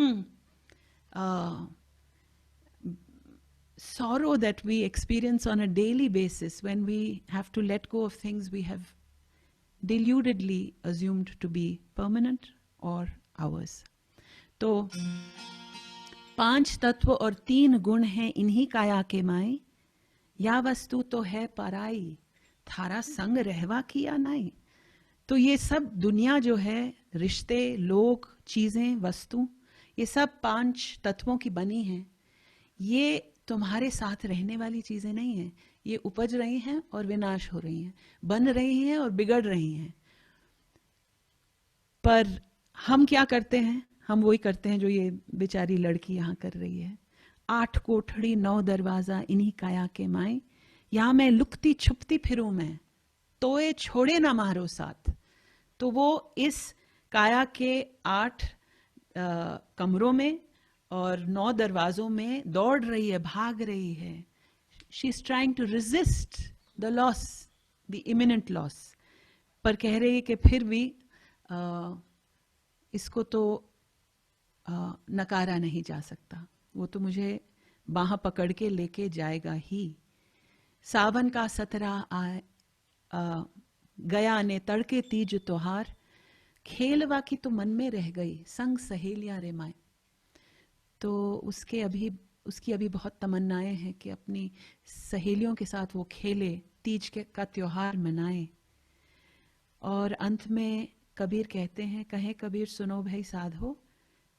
sorrow that we experience on a daily basis when we have to let go of things we have deludedly assumed to be permanent or ours. तो 5 तत्व और 3 गुण हैं इन्हीं काया के माई, या वस्तु तो है पराई, थारा संग रहवा किया नाई। तो ये सब दुनिया जो है, रिश्ते, लोग, चीजें, वस्तु, ये सब 5 तत्वों की बनी हैं। ये तुम्हारे साथ रहने वाली चीजें नहीं हैं। ये उपज रही हैं और विनाश हो रही हैं, बन रही हैं और बिगड़ रही हैं। पर हम क्या करते हैं? हम वही करते हैं जो ये बेचारी लड़की यहाँ कर रही है। 8 कोठड़ी 9 दरवाजा इन्हीं काया के माए, यहाँ मैं लुकती छुपती फिरूं मैं, तोए छोड़े ना मारो साथ। तो वो इस काया के 8 कमरों में और 9 दरवाजों में दौड़ रही है, भाग रही है। She is trying to resist the loss, the imminent loss, पर कह रही है कि फिर भी इसको तो नकारा नहीं जा सकता, वो तो मुझे बाह पकड़ के लेके जाएगा ही। सावन का 17 आए गया ने तड़के तीज त्योहार, खेलवा की तो मन में रह गई, संग सहेलियां रे माए। तो उसकी अभी बहुत तमन्नाएं हैं कि अपनी सहेलियों के साथ वो खेले, तीज का त्योहार मनाए। और अंत में कबीर कहते हैं, कहे कबीर सुनो भाई साधो,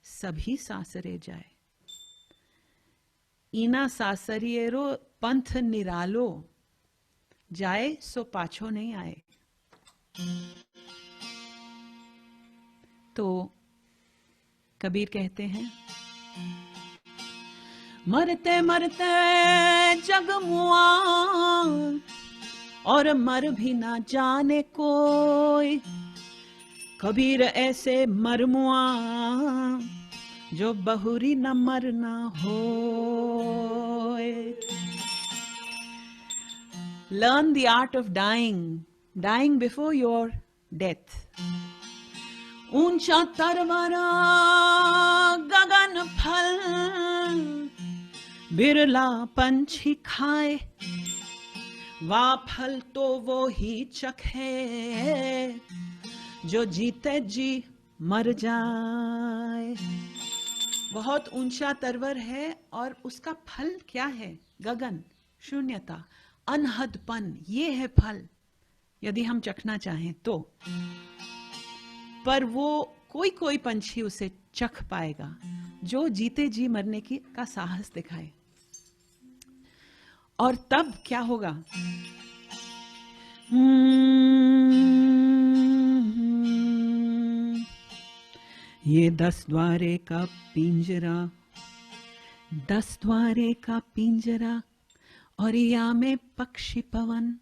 सभी सासरे जाए, ईना सासरियरो पंथ निरालो, जाए सो पाछो नहीं आए। तो कबीर कहते हैं, मरते मरते जग मुआ, और मर भी ना जाने कोई, कबीर ऐसे मर मुआ, जो बहुरी न मरना हो। Learn the art of dying before your death. ऊंचा तरवारा गगन फल, बिरला पंछी खाए, वा फल तो वो ही चखे, जो जीते जी मर जाए। बहुत ऊंचा तरवर है और उसका फल क्या है? गगन, शून्यता, अनहदपन, ये है फल, यदि हम चखना चाहें तो। पर वो कोई पंछी उसे चख पाएगा जो जीते जी मरने का साहस दिखाए। और तब क्या होगा? ये 10 द्वारे का पिंजरा, 10 द्वारे का पिंजरा, और या में पक्षी पवन,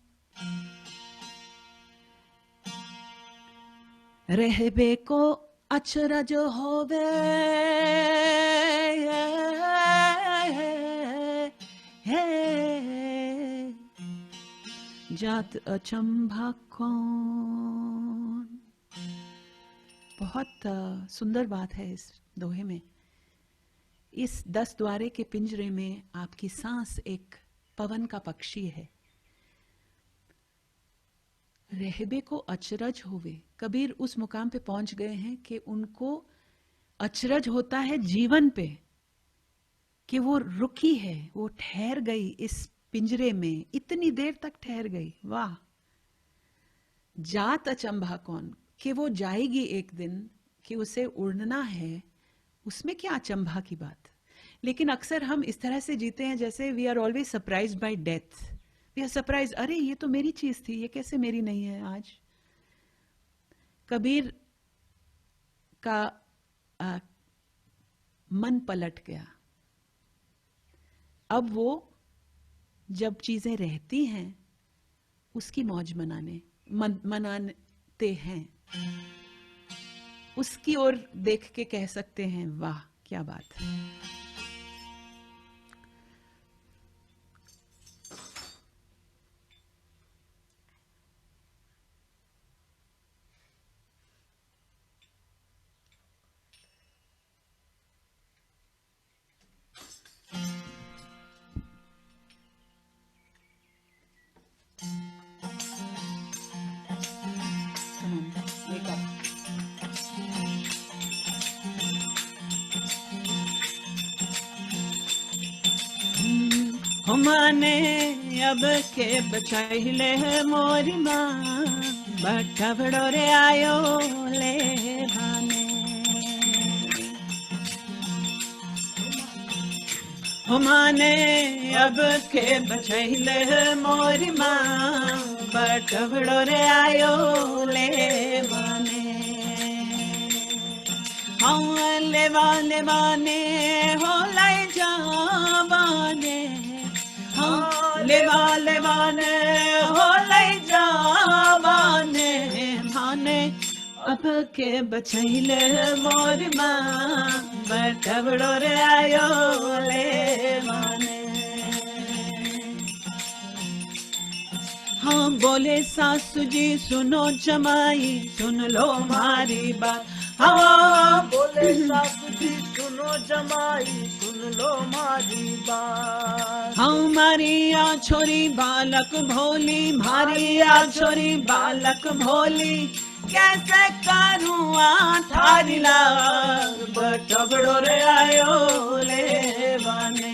रहबे को अचरज होवे, जात अचंभा कौन। बहुत सुंदर बात है इस दोहे में। इस 10 द्वारे के पिंजरे में आपकी सांस एक पवन का पक्षी है। रहबे को अचरज होवे। कबीर उस मुकाम पे पहुंच गए हैं कि उनको अचरज होता है जीवन पे, कि वो रुकी है, वो ठहर गई इस पिंजरे में, इतनी देर तक ठहर गई। वाह। जात अचंभा कौन, कि वो जाएगी एक दिन, कि उसे उड़ना है, उसमें क्या अचंभा की बात। लेकिन अक्सर हम इस तरह से जीते हैं जैसे we are always surprised by death. We are surprise, अरे ये तो मेरी चीज थी, ये कैसे मेरी नहीं है आज। कबीर का मन पलट गया। अब वो जब चीजें रहती हैं उसकी मौज मनाते हैं, उसकी ओर देख के कह सकते हैं वाह क्या बात है। माने अब के बचाइले मोरी माँ, बटवड़ो रे आयो ले भाने। माने अब के बचाइले मोरी माँ, बटवड़ो रे आयो ले भाने। हाँ लेवाने वाने हो लाई जावाने, लेवाने वाने हो लाई जावाने भाने। अब के बचैले मोर माँ, बटवड़ो रे आयो ले माने। हाँ बोले सासू जी सुनो जमाई, सुन लो मारी बात। हाँ बोले सासू जी सुनो जमाई, सुन लो मारी बात। हमारी आ छोरी बालक भोली, मारी आ छोरी बालक भोली, कैसे करूँ आ थारी लाग, बटवड़ो रे आयो ले बाने।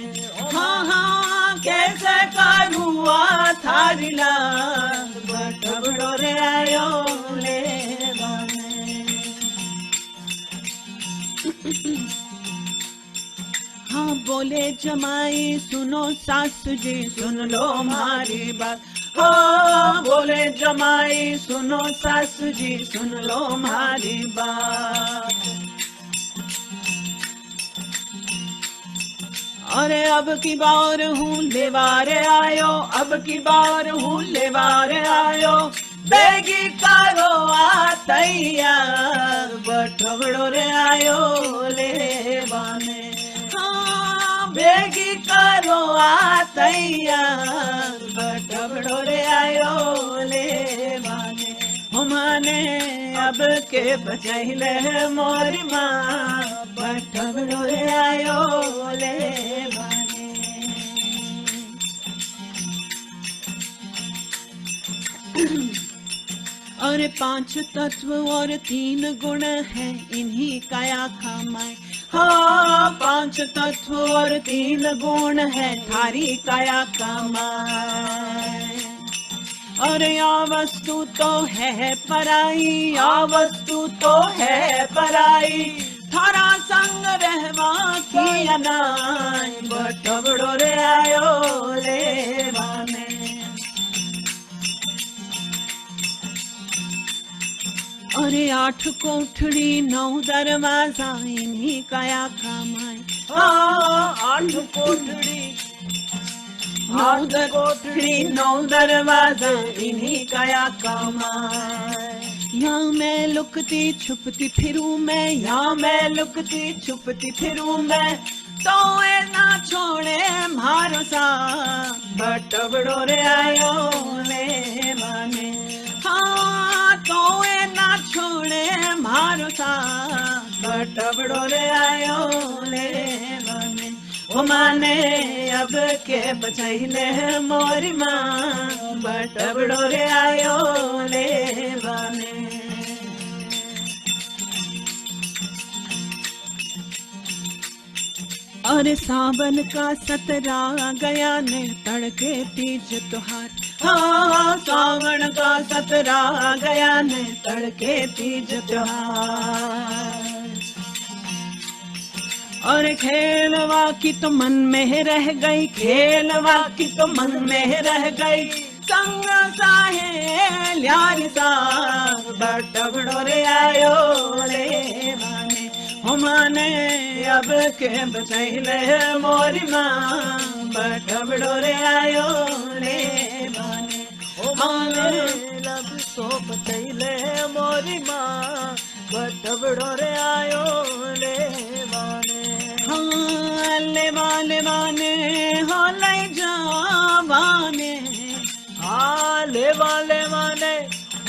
हाँ हाँ कैसे करूँ आ थारी लाग, बटवड़ो रे आयो ले बाने। हाँ बोले जमाई सुनो सासू जी, सुन लो हमारी बात। हाँ बोले जमाई सुनो सासू जी, सुन लो हमारी बात। अरे अब की बार हूँ लेवारे आयो, अब की बार हूँ लेवारे आयो, बेगी करो आतैया, बटवड़ो रे आयो ले बाने। बेगी करो आतैया, बटवड़ो रे आयो ले बाने। माने अब के बचैले मोरी माँ, बटवड़ो रे आयो ले बाने। और 5 तत्व और 3 गुण है, इन्हीं काया कमाए। हाँ 5 तत्व और 3 गुण है, थारी काया कमाए। और या वस्तु तो है पराई, या वस्तु तो है पराई, थारा संग रहवा की अनाई, बटवड़ो रे आयो ले बाने। अरे 8 कोठड़ी 9 दरवाजा, इन्हीं काया कमाए। हाँ 8 कोठड़ी 9 दरवाजा, इन्हीं काया कमाए। यहाँ मैं लुकती छुपती फिरूं मैं, यहाँ मैं लुकती छुपती फिरूं मैं, तो ए ना छोड़े मारो सा, बटवड़ो रे आयो ले कोए ना छोड़े मारो साथ बटबड़ो रे आयो ले माने ओ माने अब के बचैले मोरी माँ बटबड़ो रे आयो ले माने और सावन का सतरा गया ने तड़के तीज त्योहार हाँ सावन का सतरा गया ने तड़के तीज त्योहार और खेलवा की तो मन में रह गई खेलवा की तो मन में रह गई संग साहे ल्यार सा बटबड़ो रे आयो ले माने हो माने अब के बचैले मोरी माँ बटबड़ो रे आयो ले माने ओ माने लब सो बचैले मोरी माँ बटबड़ो रे आयो ले माने हाँ ले माने हो ले जावाने हाँ ले माने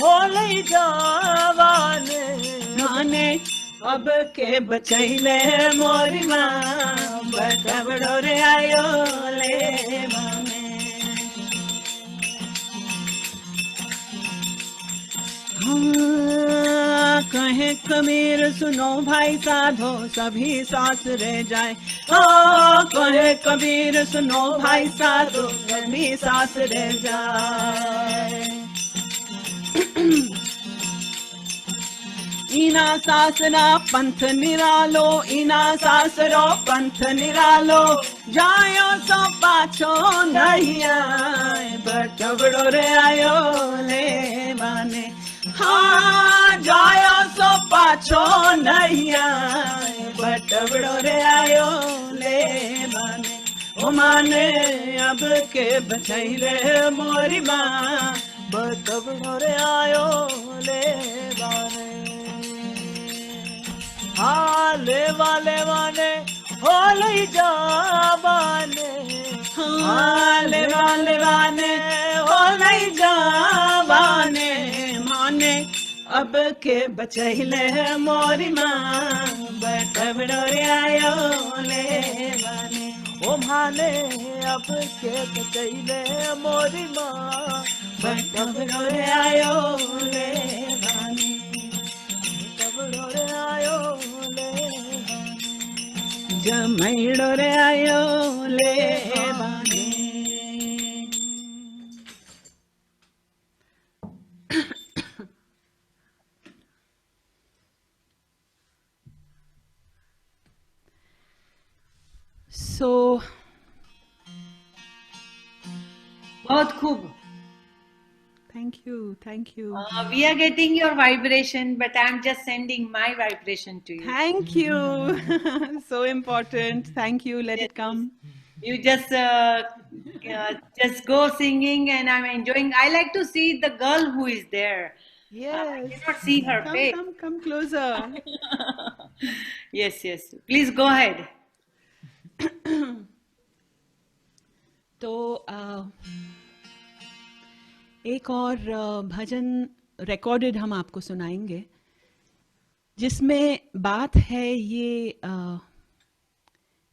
हो ले जावाने माने अब के बचैले मोरी माँ बटबड़ो रे आयो ले माने हाँ, कहे कबीर सुनो भाई साधो सभी साथ रह जाए हाँ कहे कबीर सुनो भाई साधो सभी साथ रह जाए इना सासरा पंथ निरालो इना सासरो पंथ निरालो जायो सो पाछो नहीं आए बटबड़ो रे आयो ले माने हाँ जायो सो पाछो नहीं आए बटबड़ो रे आयो ले माने ओ माने अब के बचैले मोरी माँ बटबड़ो रे आयो ले माने हाँ ले माने हो ले जावाने हाँ ले माने हो नहीं जावाने माने अब के बचैले मोरी माँ बटबड़ो रे आयो ले माने ओ माने अब के बचैले मोरी माँ बटबड़ो रे आयो ले माने बटबड़ो रे आयो ले जमैड़ो रे आयो ले माने So, बहुत खूब. thank you. We are getting your vibration, but I'm just sending my vibration to you. Thank you. So important. Thank you. Let it come. You just go singing, and I'm enjoying. I like to see the girl who is there. I Yes. cannot see her face. Come closer. Yes. Please go ahead. तो एक और भजन रिकॉर्डेड हम आपको सुनाएंगे जिसमें बात है ये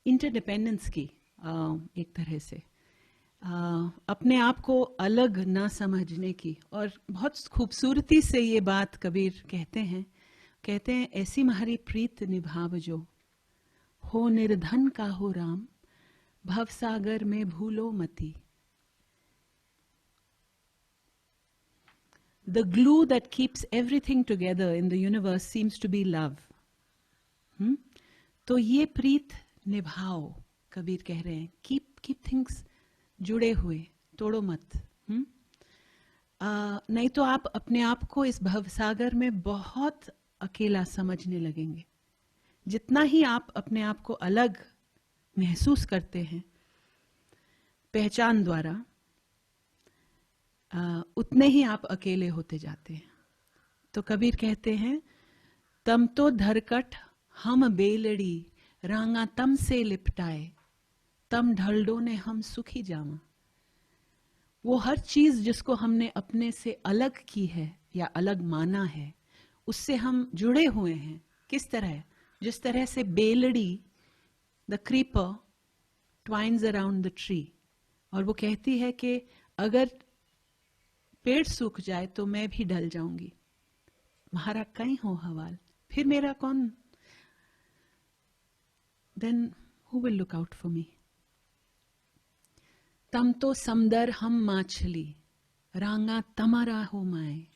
इंटरडिपेंडेंस की एक तरह से अपने आप को अलग ना समझने की और बहुत खूबसूरती से ये बात कबीर कहते हैं ऐसी म्हारी प्रीत निभावजो हो निर्धन का हो राम भवसागर में भूलो मती. The glue that keeps everything together in the universe seems to be love. तो ये प्रीत निभाओ कबीर कह रहे हैं. Keep things जुड़े हुए, तोड़ो मत. नहीं तो आप अपने आप को इस भवसागर में बहुत अकेला समझने लगेंगे. जितना ही आप अपने आप को अलग महसूस करते हैं पहचान द्वारा उतने ही आप अकेले होते जाते हैं. तो कबीर कहते हैं तम तो धरकट हम बेलड़ी रांगा तम से लिपटाए तम ढलडो ने हम सुखी जावा. वो हर चीज जिसको हमने अपने से अलग की है या अलग माना है, उससे हम जुड़े हुए हैं। किस तरह? जिस तरह से बेलड़ी, the creeper, twines around the tree, और वो कहती है कि अगर पेड़ सूख जाए तो मैं भी ढल जाऊंगी, म्हारा कहीं हो हवाल, फिर मेरा कौन, then who will look out for me. तम तो समदर हम माछली, रांगा तमारा हो माए।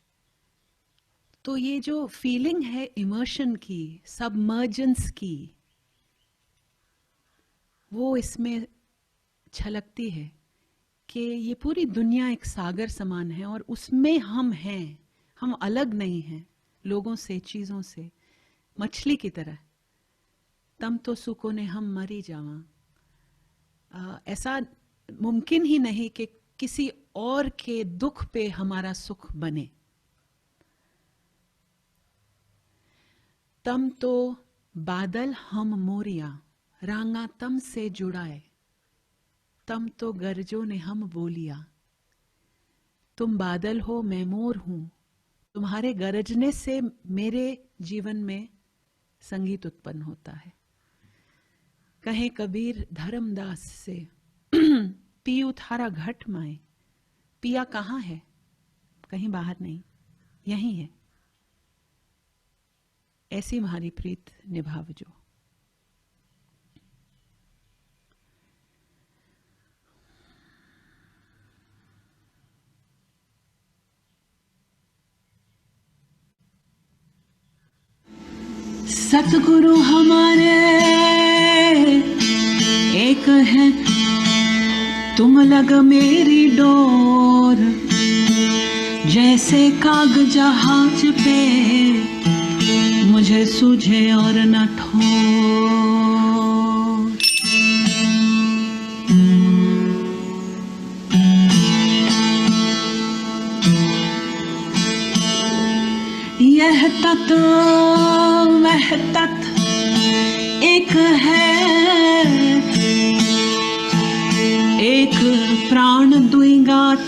तो ये जो फीलिंग है इमर्शन की, सबमर्जेंस की, वो इसमें छलकती है कि ये पूरी दुनिया एक सागर समान है और उसमें हम हैं, हम अलग नहीं हैं लोगों से, चीजों से, मछली की तरह। तम तो सुको ने हम मरी जावा। ऐसा मुमकिन ही नहीं कि किसी और के दुख पे हमारा सुख बने। तम तो बादल हम मोरिया, रांगा तम से जुड़ाए। तम तो गरजों ने हम बोलिया, तुम बादल हो मैं मोर हूं, तुम्हारे गरजने से मेरे जीवन में संगीत उत्पन्न होता है। कहे कबीर धर्मदास से, पियू थारा घट माए। पिया कहाँ है? कहीं बाहर नहीं, यहीं है। ऐसी हमारी प्रीत निभावजो। सतगुरु हमारे एक है, तुम लग मेरी डोर, जैसे काग जहाज पे मुझे सूझे और न ठोर। यह तत्व वह तत्व एक है, एक प्राण दुई गात,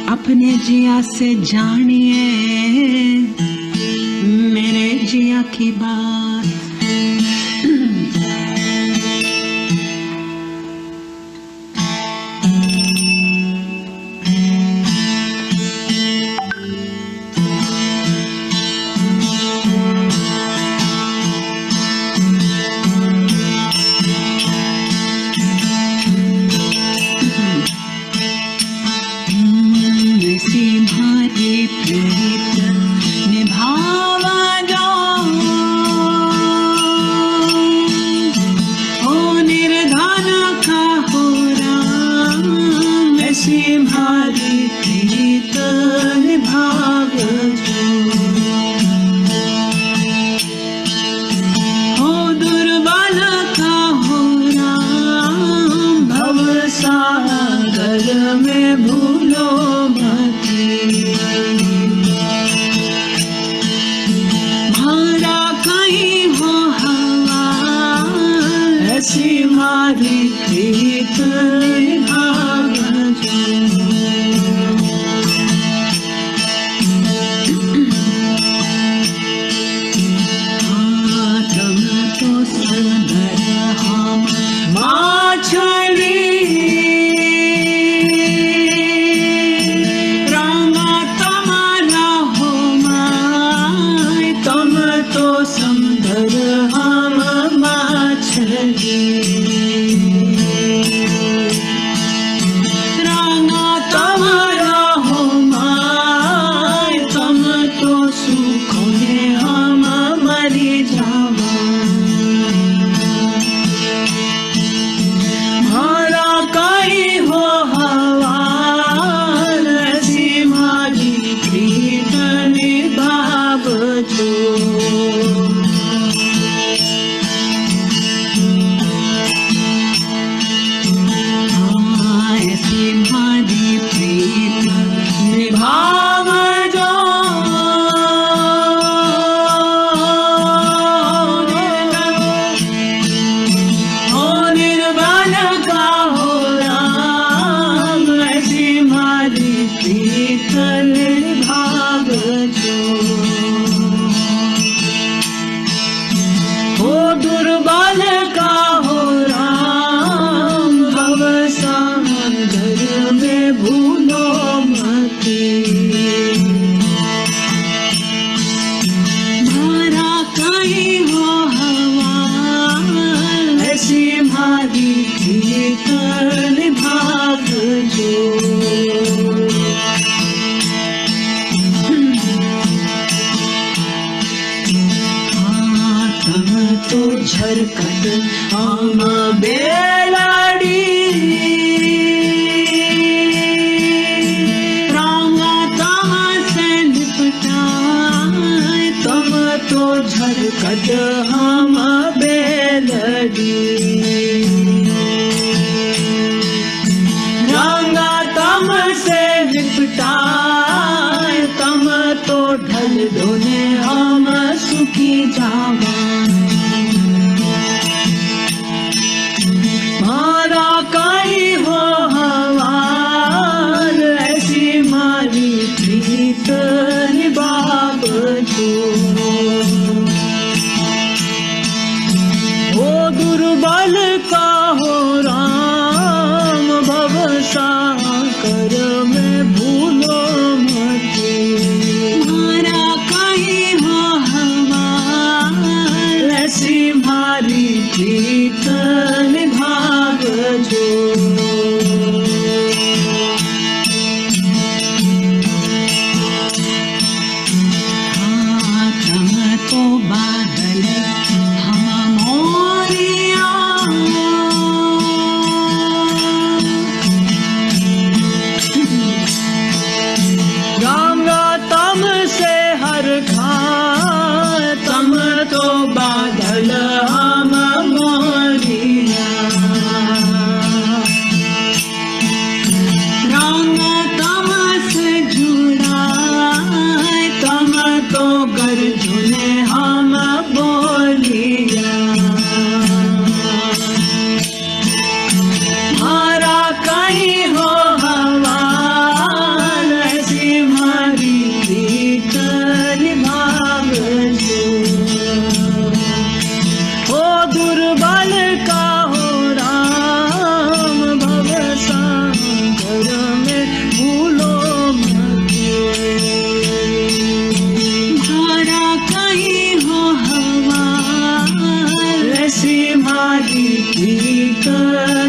अपने जिया से जानिए मेरे जिया की बात।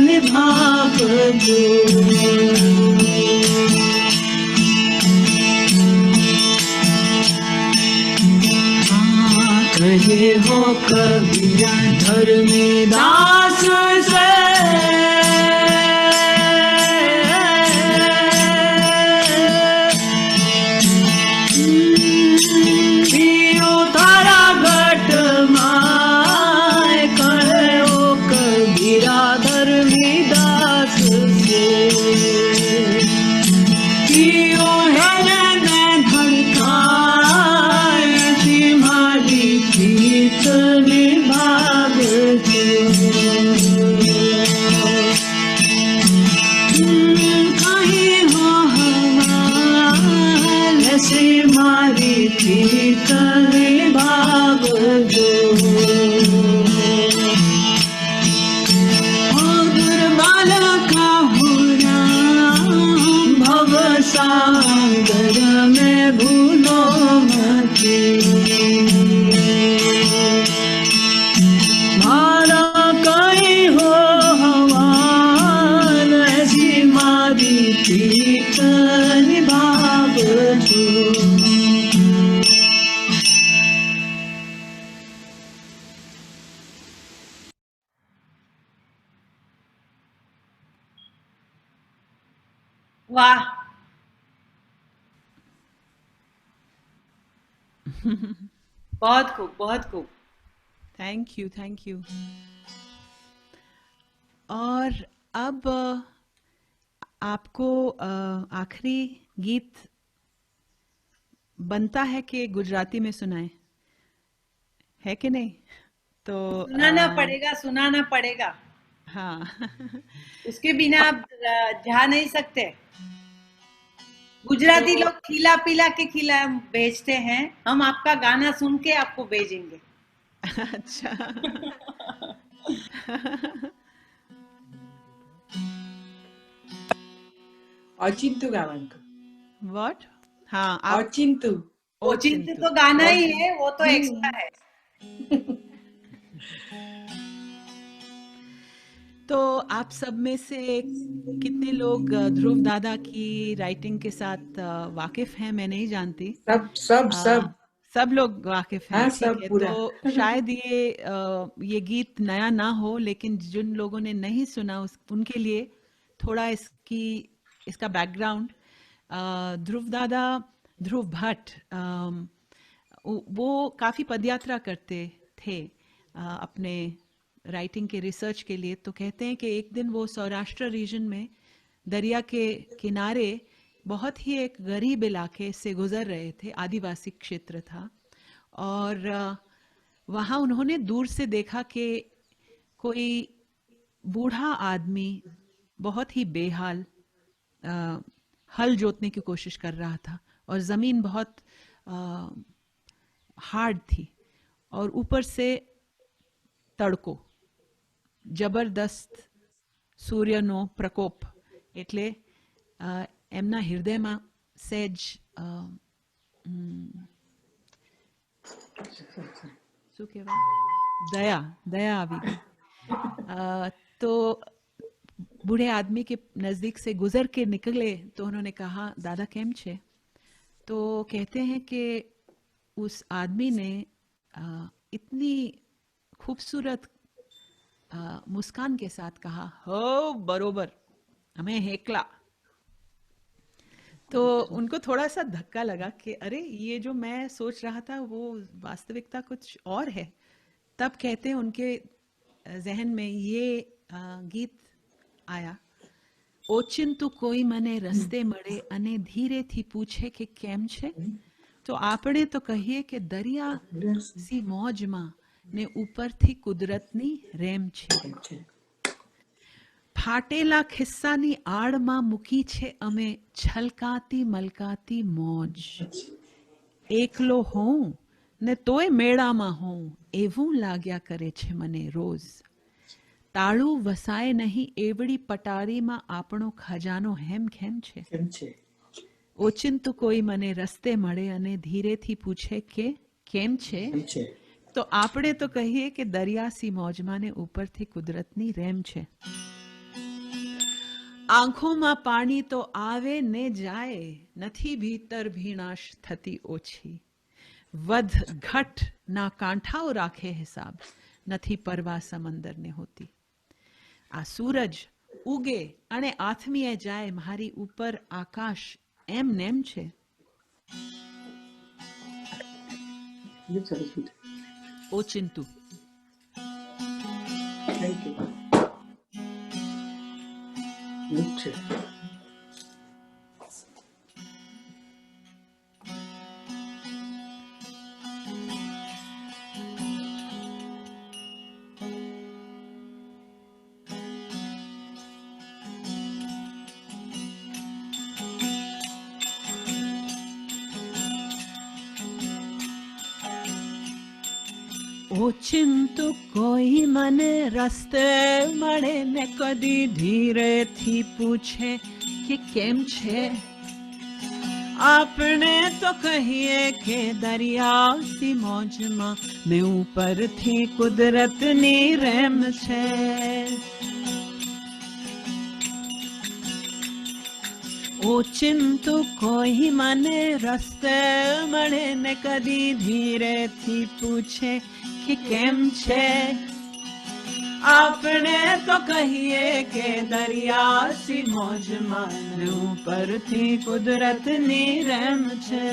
निभावजो। कहे हो कबीरा धर्मदास से, पियो तारा घट माय। कहे हो कबीरा धर्मदास से, पियो है धड़काए तुम्हारी प्रीत निभावजो। कहीं हो हमार ऐसे मारी प्रीत निभावजो। दुर्बल का होना भव सागर में भूलो मती। मारा कहीं हो हवाल ऐसी मारी प्रीत निभावजो। वाह, बहुत खूब, बहुत खूब। Thank you, thank you. और अब आपको आखिरी गीत बनता है कि गुजराती में सुनाएं, है कि नहीं? तो सुनाना पड़ेगा, सुनाना पड़ेगा। हाँ उसके बिना आप जा नहीं सकते। गुजराती लोग खिला पिला के खिला भेजते हैं, हम आपका गाना सुन के आपको भेजेंगे। अच्छा अचिंतु गावांक। व्हाट? हाँ, आप अचिंतु। ओचिंतु तो गाना ही है, वो तो एक्स्ट्रा है। तो आप सब में से कितने लोग ध्रुव दादा की राइटिंग के साथ वाकिफ हैं? मैं नहीं जानती। सब सब सब सब लोग वाकिफ हैं, हाँ, ठीक सब है। पूरा। तो शायद ये गीत नया ना हो, लेकिन जिन लोगों ने नहीं सुना उनके लिए थोड़ा इसका बैकग्राउंड। ध्रुव दादा, ध्रुव भट्ट, वो काफ़ी पदयात्रा करते थे अपने राइटिंग के रिसर्च के लिए। तो कहते हैं कि एक दिन वो सौराष्ट्र रीजन में दरिया के किनारे बहुत ही एक गरीब इलाके से गुजर रहे थे, आदिवासी क्षेत्र था, और वहाँ उन्होंने दूर से देखा कि कोई बूढ़ा आदमी बहुत ही बेहाल हल जोतने की कोशिश कर रहा था, और ज़मीन बहुत हार्ड थी, और ऊपर से તડકો, જબરદસ્ત સૂર્યનો પ્રકોપ, એટલે એમના હૃદયમાં સહેજ શું કહેવાય, દયા આવી ગઈ। तो बूढ़े आदमी के नज़दीक से गुजर के निकले तो उन्होंने कहा, दादा केम छे? तो कहते हैं कि उस आदमी ने इतनी खूबसूरत मुस्कान के साथ कहा, हो बरोबर, हमें हेकला। तो उनको थोड़ा सा धक्का लगा कि अरे ये जो मैं सोच रहा था वो वास्तविकता कुछ और है। तब कहते हैं उनके जहन में ये गीत आया, ओचिंतु कोई मने रस्ते મળે અને ધીરેથી પૂછે કે કેમ છે? તો આપણે તો કહીએ કે દરિયા સી મોજમાં ને ઉપરથી કુદરતની રેમ છે। ફાટેલા ખિસ્સાની આડમાં મૂકી છે અમે છલકાતી મલકાતી મોજ। એકલો હોઉં ને તોય મેળામાં હોઉં એવું લાગ્યા કરે છે મને રોજ। તાળું વસાય નહીં એવડી પટારીમાં આપણો ખજાનો હેમ ખેમ છે। ઓચિંતું કોઈ મને રસ્તે મળે અને ધીરેથી પૂછે કે કેમ છે? તો આપણે તો કહીએ કે દરિયાસી મોજમાં ને ઉપરથી કુદરતની રેમ છે. આંખોમાં પાણી તો આવે ને જાય, નથી ભીતર ભીણાશ થતી ઓછી. વધ ઘટ ના કાંઠાઓ રાખે હિસાબ, નથી પરવા સમંદરને હોતી. આ સૂરજ ઉગે અને આથમીએ જાય, મારી ઉપર આકાશ એમ નેમ છે. ઓચિંતું. Thank you. છે ઓચિંતું કોઈ મને રસ્તે મળે ને કદી ધીરેથી પૂછે કે કેમ છે. આપણે તો કહીએ કે દરિયાસી મોજમાં મેં ઉપરથી કુદરતની રેમ છે. ઓચિંતું કોઈ મને રસ્તે મળે ને કદી ધીરેથી પૂછે કે કેમ છે. આપણે તો કહીએ કે દરિયાસી મોજમાં ઉપરથી કુદરતની રેમ છે.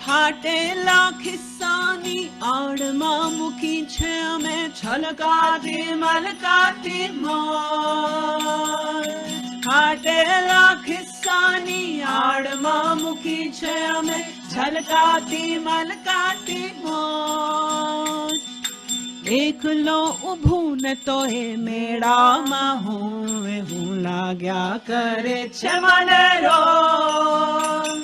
ફાટેલા ખિસ્સાની આડમાં મૂકી છે અમે છલકાતી મલકાતી મોજ. ફાટેલા ખિસ્સાની આડમાં મૂકી છે અમે છલકાતી મલકાતી મોજ. એકલો ઊભું ને તો એ મેળામાં હું લાગ્યા કરે છે મને રોજ.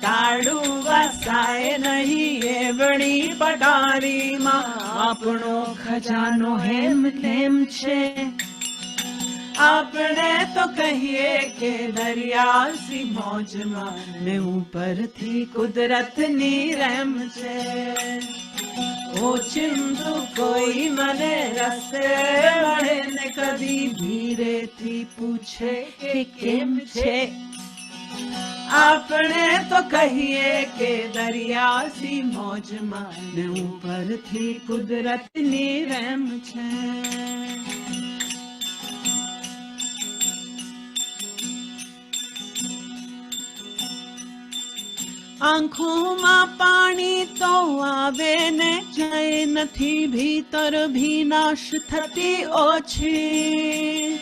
તાળું વસાય નહીં એવડી પટારીમાં, આપણો ખજાનો હેમ કેમ છે. આપણે તો કહીએ કે દરિયાસી મોજમાં ને ઉપરથી કુદરતની રેમ છે. ઓચિંતું કોઈ મને રસ્તે મળે ને કદી ધીરેથી પૂછે કે કેમ છે. આપણે તો કહીએ કે દરિયાસી મોજમાં ને ઉપરથી કુદરતની રેમ છે. આંખોમાં પાણી તો આવે ને જાય, નથી ભીતર ભીનાશ થતી ઓછી.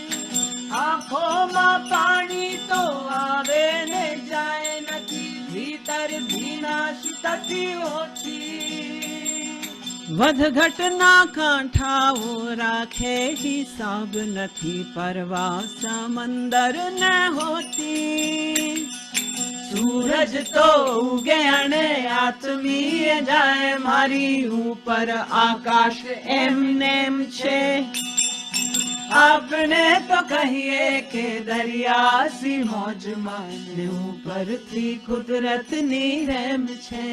આંખોમાં પાણી તો આવે ને જાય, નથી ભીતર ભીનાશ થતી ઓછી. વધઘટના કાંઠાઓ રાખે હિસાબ, નથી પરવા સમંદર ને હોતી. સૂરજ તો ઉગે અને આથમીએ જાય, મારી ઉપર આકાશ એમનેમ છે. આપણે તો કહીએ કે દરિયાસી મોજમાં ને ઉપરથી કુદરતની રેમ છે.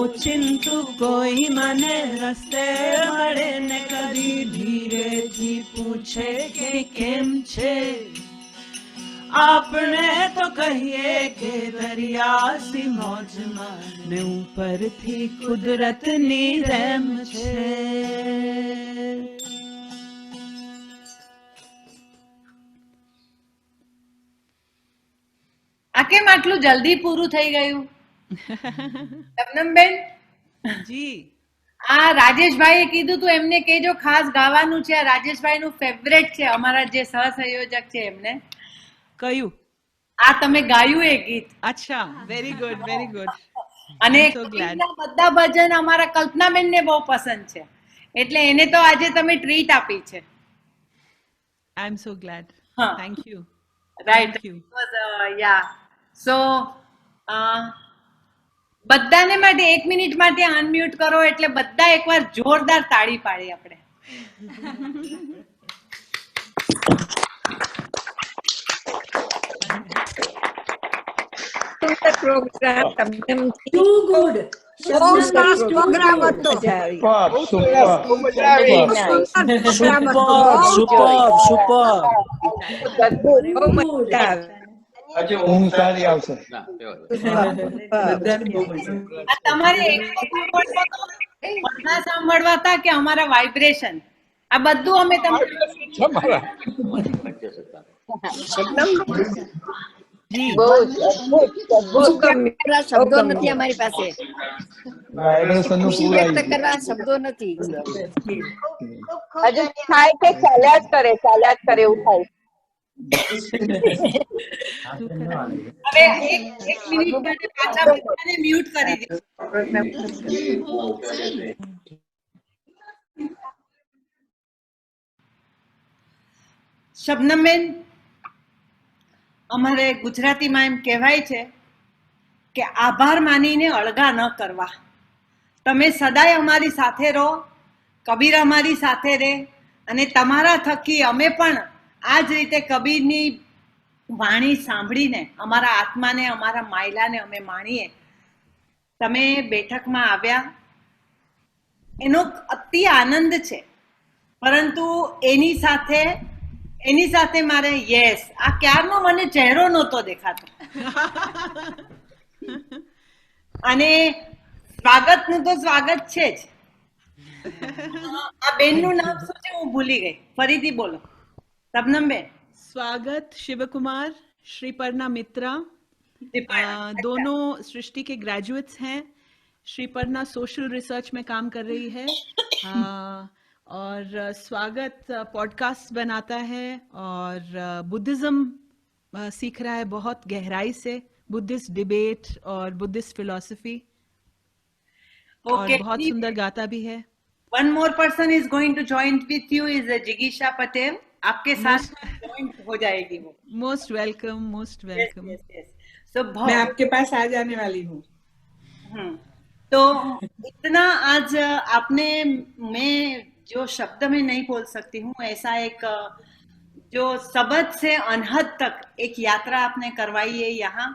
ઓચિંતું કોઈ મને રસ્તે મળે ને કદી ધીરેથી પૂછે કે કેમ છે. આપણે તો કહીએ કે દરિયાસી મોજમાં ને ઉપરથી કુદરતની રેમ છે. આ કેમ આટલું જલ્દી પૂરું થઈ ગયું? શબનમબેન, જી આ રાજેશભાઈએ કીધું તું એમને કહેજો ખાસ ગાવાનું છે. આ રાજેશભાઈનું ફેવરેટ છે, અમારા જે સહસંયોજક છે એમને. કયું? આ તમે ગાયું એ ગીત. અચ્છા, વેરી ગુડ વેરી ગુડ. અને I'm so glad. કપિલના બધા ભજન અમારા કલ્પનાબેનને બહુ પસંદ છે, એટલે એને તો આજે તમે ટ્રીટ આપી છે. આઈ એમ સો ગ્લેડ. હા. Thank you. Right. Thank you. યા સો બધાને માટે 1 મિનિટ માટે અનમ્યુટ કરો, એટલે બધા એકવાર જોરદાર તાળી પાડી આપણે. સુંદર પ્રોગ્રામ શબ્દમથી Too good. બહુ Shabnam સરસ is too પ્રોગ્રામ good. હતો. Superb, બહુ superb. very nice. સુંદર પ્રોગ્રામ હતો. બહુ superb. અદ્ભુત. Very બહુ good. મજા આવી. આજે ઊંઘ સારી આવશે. બધાને બહુ મજા આવી. આ તમારે એકલો સાંભળવા તો બધા સાંભળવાતા કે અમારા વાઇબ્રેશન આ બધું અમે તમને બહુ જ અદ્ભુત અદ્ભુત ગમ્યું. કરવા શબ્દો નથી અમારી પાસે, વાઇબ્રેશનનું ખુશી પૂર વ્યક્ત આવી ગયું. કરવા શબ્દો નથી. હજુ થાય કે ચાલ્યા જ કરે એવું થાય. હવે એક મિનિટ માટે પાછા બધાને મ્યુટ કરી દીધું. શબનમબેન, અમારે ગુજરાતીમાં એમ કહેવાય છે કે આભાર માનીને અળગા ન કરવા. તમે સદાય અમારી સાથે રહો, કબીર અમારી સાથે રહે, અને તમારા થકી અમે પણ આ જ રીતે કબીરની વાણી સાંભળીને અમારા આત્માને, અમારા માયલાને અમે માણીએ. તમે બેઠકમાં આવ્યા એનો અતિ આનંદ છે, પરંતુ એની સાથે મારે યસ, આ ક્યારનો મને ચહેરો નહોતો દેખાતો. અને સ્વાગતનું તો સ્વાગત છે જ. આ બેનનું નામ શું છે હું ભૂલી ગઈ, ફરીથી બોલો. શબનમબેન, स्वागत शिव कुमार, श्रीपर्णा मित्रा, दोनों सृष्टि के ग्रेजुएट्स हैं। श्रीपर्णा सोशल रिसर्च में काम कर रही है और स्वागत पॉडकास्ट बनाता है और बुद्धिज्म सीख रहा है बहुत गहराई से, बुद्धिस्ट डिबेट और बुद्धिस्ट फिलॉसफी, और बहुत सुंदर गाता भी है। One more person is going to join with you is जिगीशा पटेल. आपके साथ ज्वाइन हो जाएगी वो. Most welcome, most welcome. So मैं आपके पास आ जाने वाली हूँ. तो इतना आज आपने, मैं जो शब्द में नहीं बोल सकती हूँ, ऐसा एक जो सबद से अनहद तक एक यात्रा आपने करवाई है यहाँ.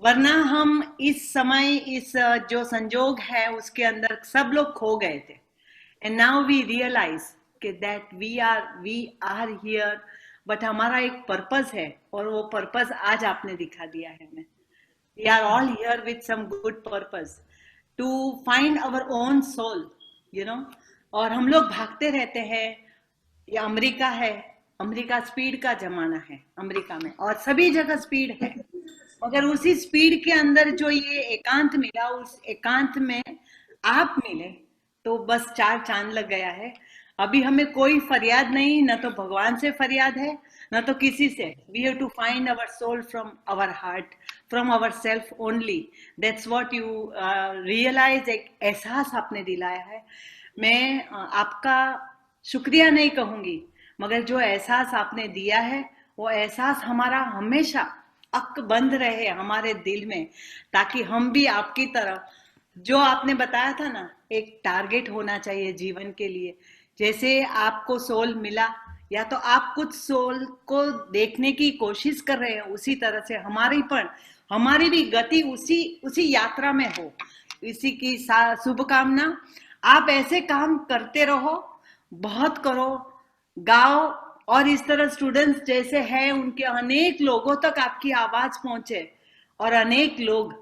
वरना हम इस समय, इस जो संजोग है उसके अंदर सब लोग खो गए थे. एंड नाउ वी रियलाइज कि that we are here, but हमारा एक पर्पस है और वो पर्पस आज आपने दिखा दिया है हमें. We are all here with some good purpose to find our own soul, you know. और हम लोग भागते रहते हैं. ये अमेरिका है, अमेरिका स्पीड का जमाना है अमेरिका में, और सभी जगह स्पीड है. मगर उसी स्पीड के अंदर जो ये एकांत मिला, उस एकांत में आप मिले तो बस 4 चांद लग गया है. अभी हमें कोई फरियाद नहीं, न तो भगवान से फरियाद है, न तो किसी से. We have to find our soul from our heart, from our self only. That's what you realise. एक एहसास आपने दिलाया है. मैं आपका शुक्रिया नहीं कहूँगी, मगर जो एहसास आपने दिया है वो एहसास हमारा हमेशा अक बंद रहे हमारे दिल में, ताकि हम भी आपकी तरह, जो आपने बताया था ना, एक टारगेट होना चाहिए जीवन के लिए. जैसे आपको सोल मिला, या तो आप कुछ सोल को देखने की कोशिश कर रहे हैं, उसी तरह से हमारी भी गति उसी यात्रा में हो. इसी की शुभकामना. आप ऐसे काम करते रहो, बहुत करो, गाओ, और इस तरह स्टूडेंट्स जैसे हैं उनके अनेक लोगों तक आपकी आवाज पहुंचे, और अनेक लोग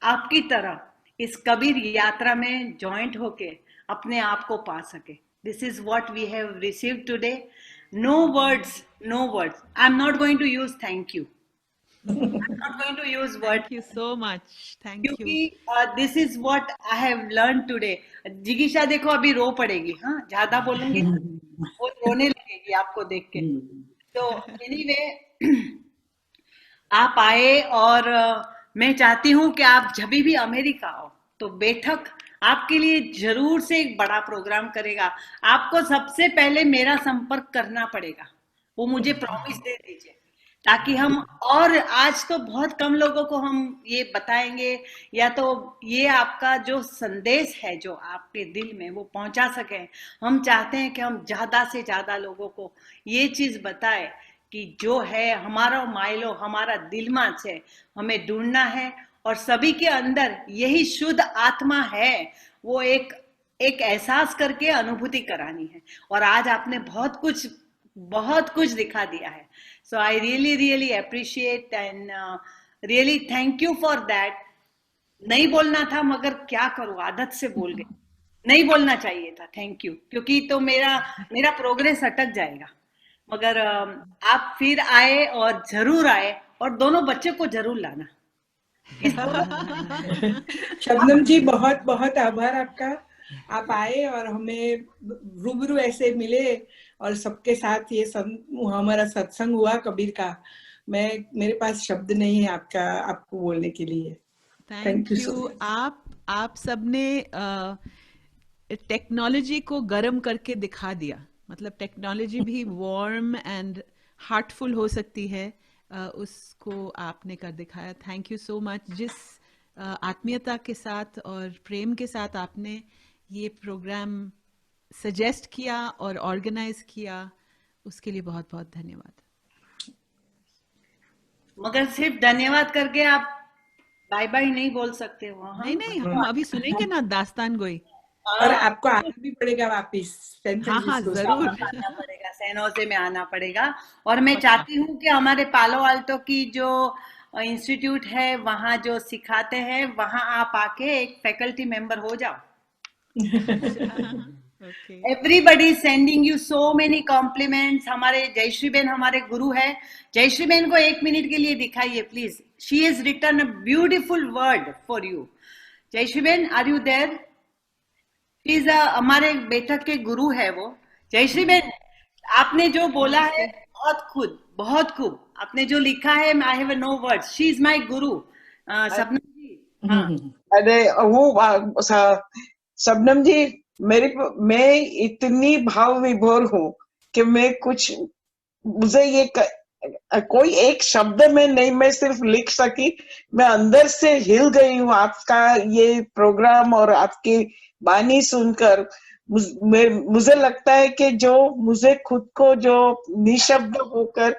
आपकी तरह इस कबीर यात्रा में ज्वाइंट होके अपने आप को पा सके. This is what we have received today. No words. I'm not going to use thank you. I'm not going to use word. Thank you so much. Thank you. क्योंकि this is what I have learned today. जिगीशा देखो अभी रो पड़ेगी, हाँ, ज्यादा बोलूंगी वो रोने लगेगी आपको देख के. तो anyway, आप आए, और मैं चाहती हूँ कि आप जब भी अमेरिका आओ तो बैठक आपके लिए जरूर से एक बड़ा प्रोग्राम करेगा. आपको सबसे पहले मेरा संपर्क करना पड़ेगा, वो मुझे प्रॉमिस दे दीजिए, ताकि हम, और आज तो बहुत कम लोगों को हम ये बताएंगे, या तो ये आपका जो संदेश है जो आपके दिल में, वो पहुंचा सके. हम चाहते हैं कि हम ज्यादा से ज्यादा लोगों को ये चीज बताएं कि जो है हमारा मायलो हमारा दिल में है, हमें ढूंढना है और सभी के अंदर यही शुद्ध आत्मा है, वो एक एहसास करके अनुभूति करानी है। और आज आपने बहुत कुछ दिखा दिया है। So I really appreciate and really thank you for that. नहीं बोलना था मगर क्या करूं, आदत से बोल गई, नहीं बोलना चाहिए था। थैंक यू, क्योंकि तो मेरा प्रोग्रेस अटक जाएगा। मगर आप फिर आए और जरूर आए और दोनों बच्चे को जरूर लाना। शबनम जी बहुत बहुत आभार आपका, आप आए और हमें रूबरू ऐसे मिले और सबके साथ ये हमारा सत्संग हुआ कबीर का। मेरे पास शब्द नहीं है आपको बोलने के लिए। Thank you. आप सबने टेक्नोलॉजी को गर्म करके दिखा दिया। मतलब टेक्नोलॉजी भी वार्म एंड हार्टफुल हो सकती है, उसको आपने कर दिखाया। Thank you so much. जिस आत्मीयता के साथ और प्रेम के साथ आपने ये प्रोग्राम सजेस्ट किया और ऑर्गेनाइज किया, उसके लिए बहुत बहुत धन्यवाद। मगर सिर्फ धन्यवाद करके आप बाय बाय नहीं बोल सकते हो। नहीं, हम अभी सुनेंगे ना दास्तान गोई। और आपको आना भी पड़ेगा वापिस। हाँ जरूर आना पड़ेगा, सैन होजे में आना पड़ेगा। और मैं चाहती हूँ कि हमारे पालो आल्टो की जो इंस्टीट्यूट है वहाँ जो सिखाते हैं, वहाँ आप आके एक फैकल्टी मेंबर हो जाओ। Everybody sending you so many compliments. हमारे जयश्री बेन हमारे गुरु है। जयश्री बेन को 1 मिनट के लिए दिखाइए please. She has written a beautiful word for you. Jayshree ben, are you there? Please हमारे बैठक के गुरु है वो। जयश्री बेन, आपने जो बोला है बहुत खूब आपने जो लिखा है, I have no words. She is my guru. Shabnam जी, अरे वो शबनम जी, मैं इतनी भाव विभोर हूँ कि मुझे ये कोई एक शब्द में नहीं, मैं सिर्फ लिख सकी। मैं अंदर से हिल गई हूँ आपका ये प्रोग्राम और आपकी बानी सुनकर। मुझे लगता है कि जो मुझे खुद को जो निशब्द होकर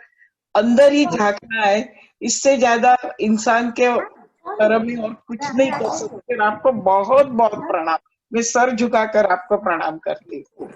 अंदर ही झांकना है, इससे ज्यादा इंसान के तरफ में और कुछ नहीं कर सकते। आपको बहुत बहुत प्रणाम। मैं सर झुकाकर आपको प्रणाम करती हूँ।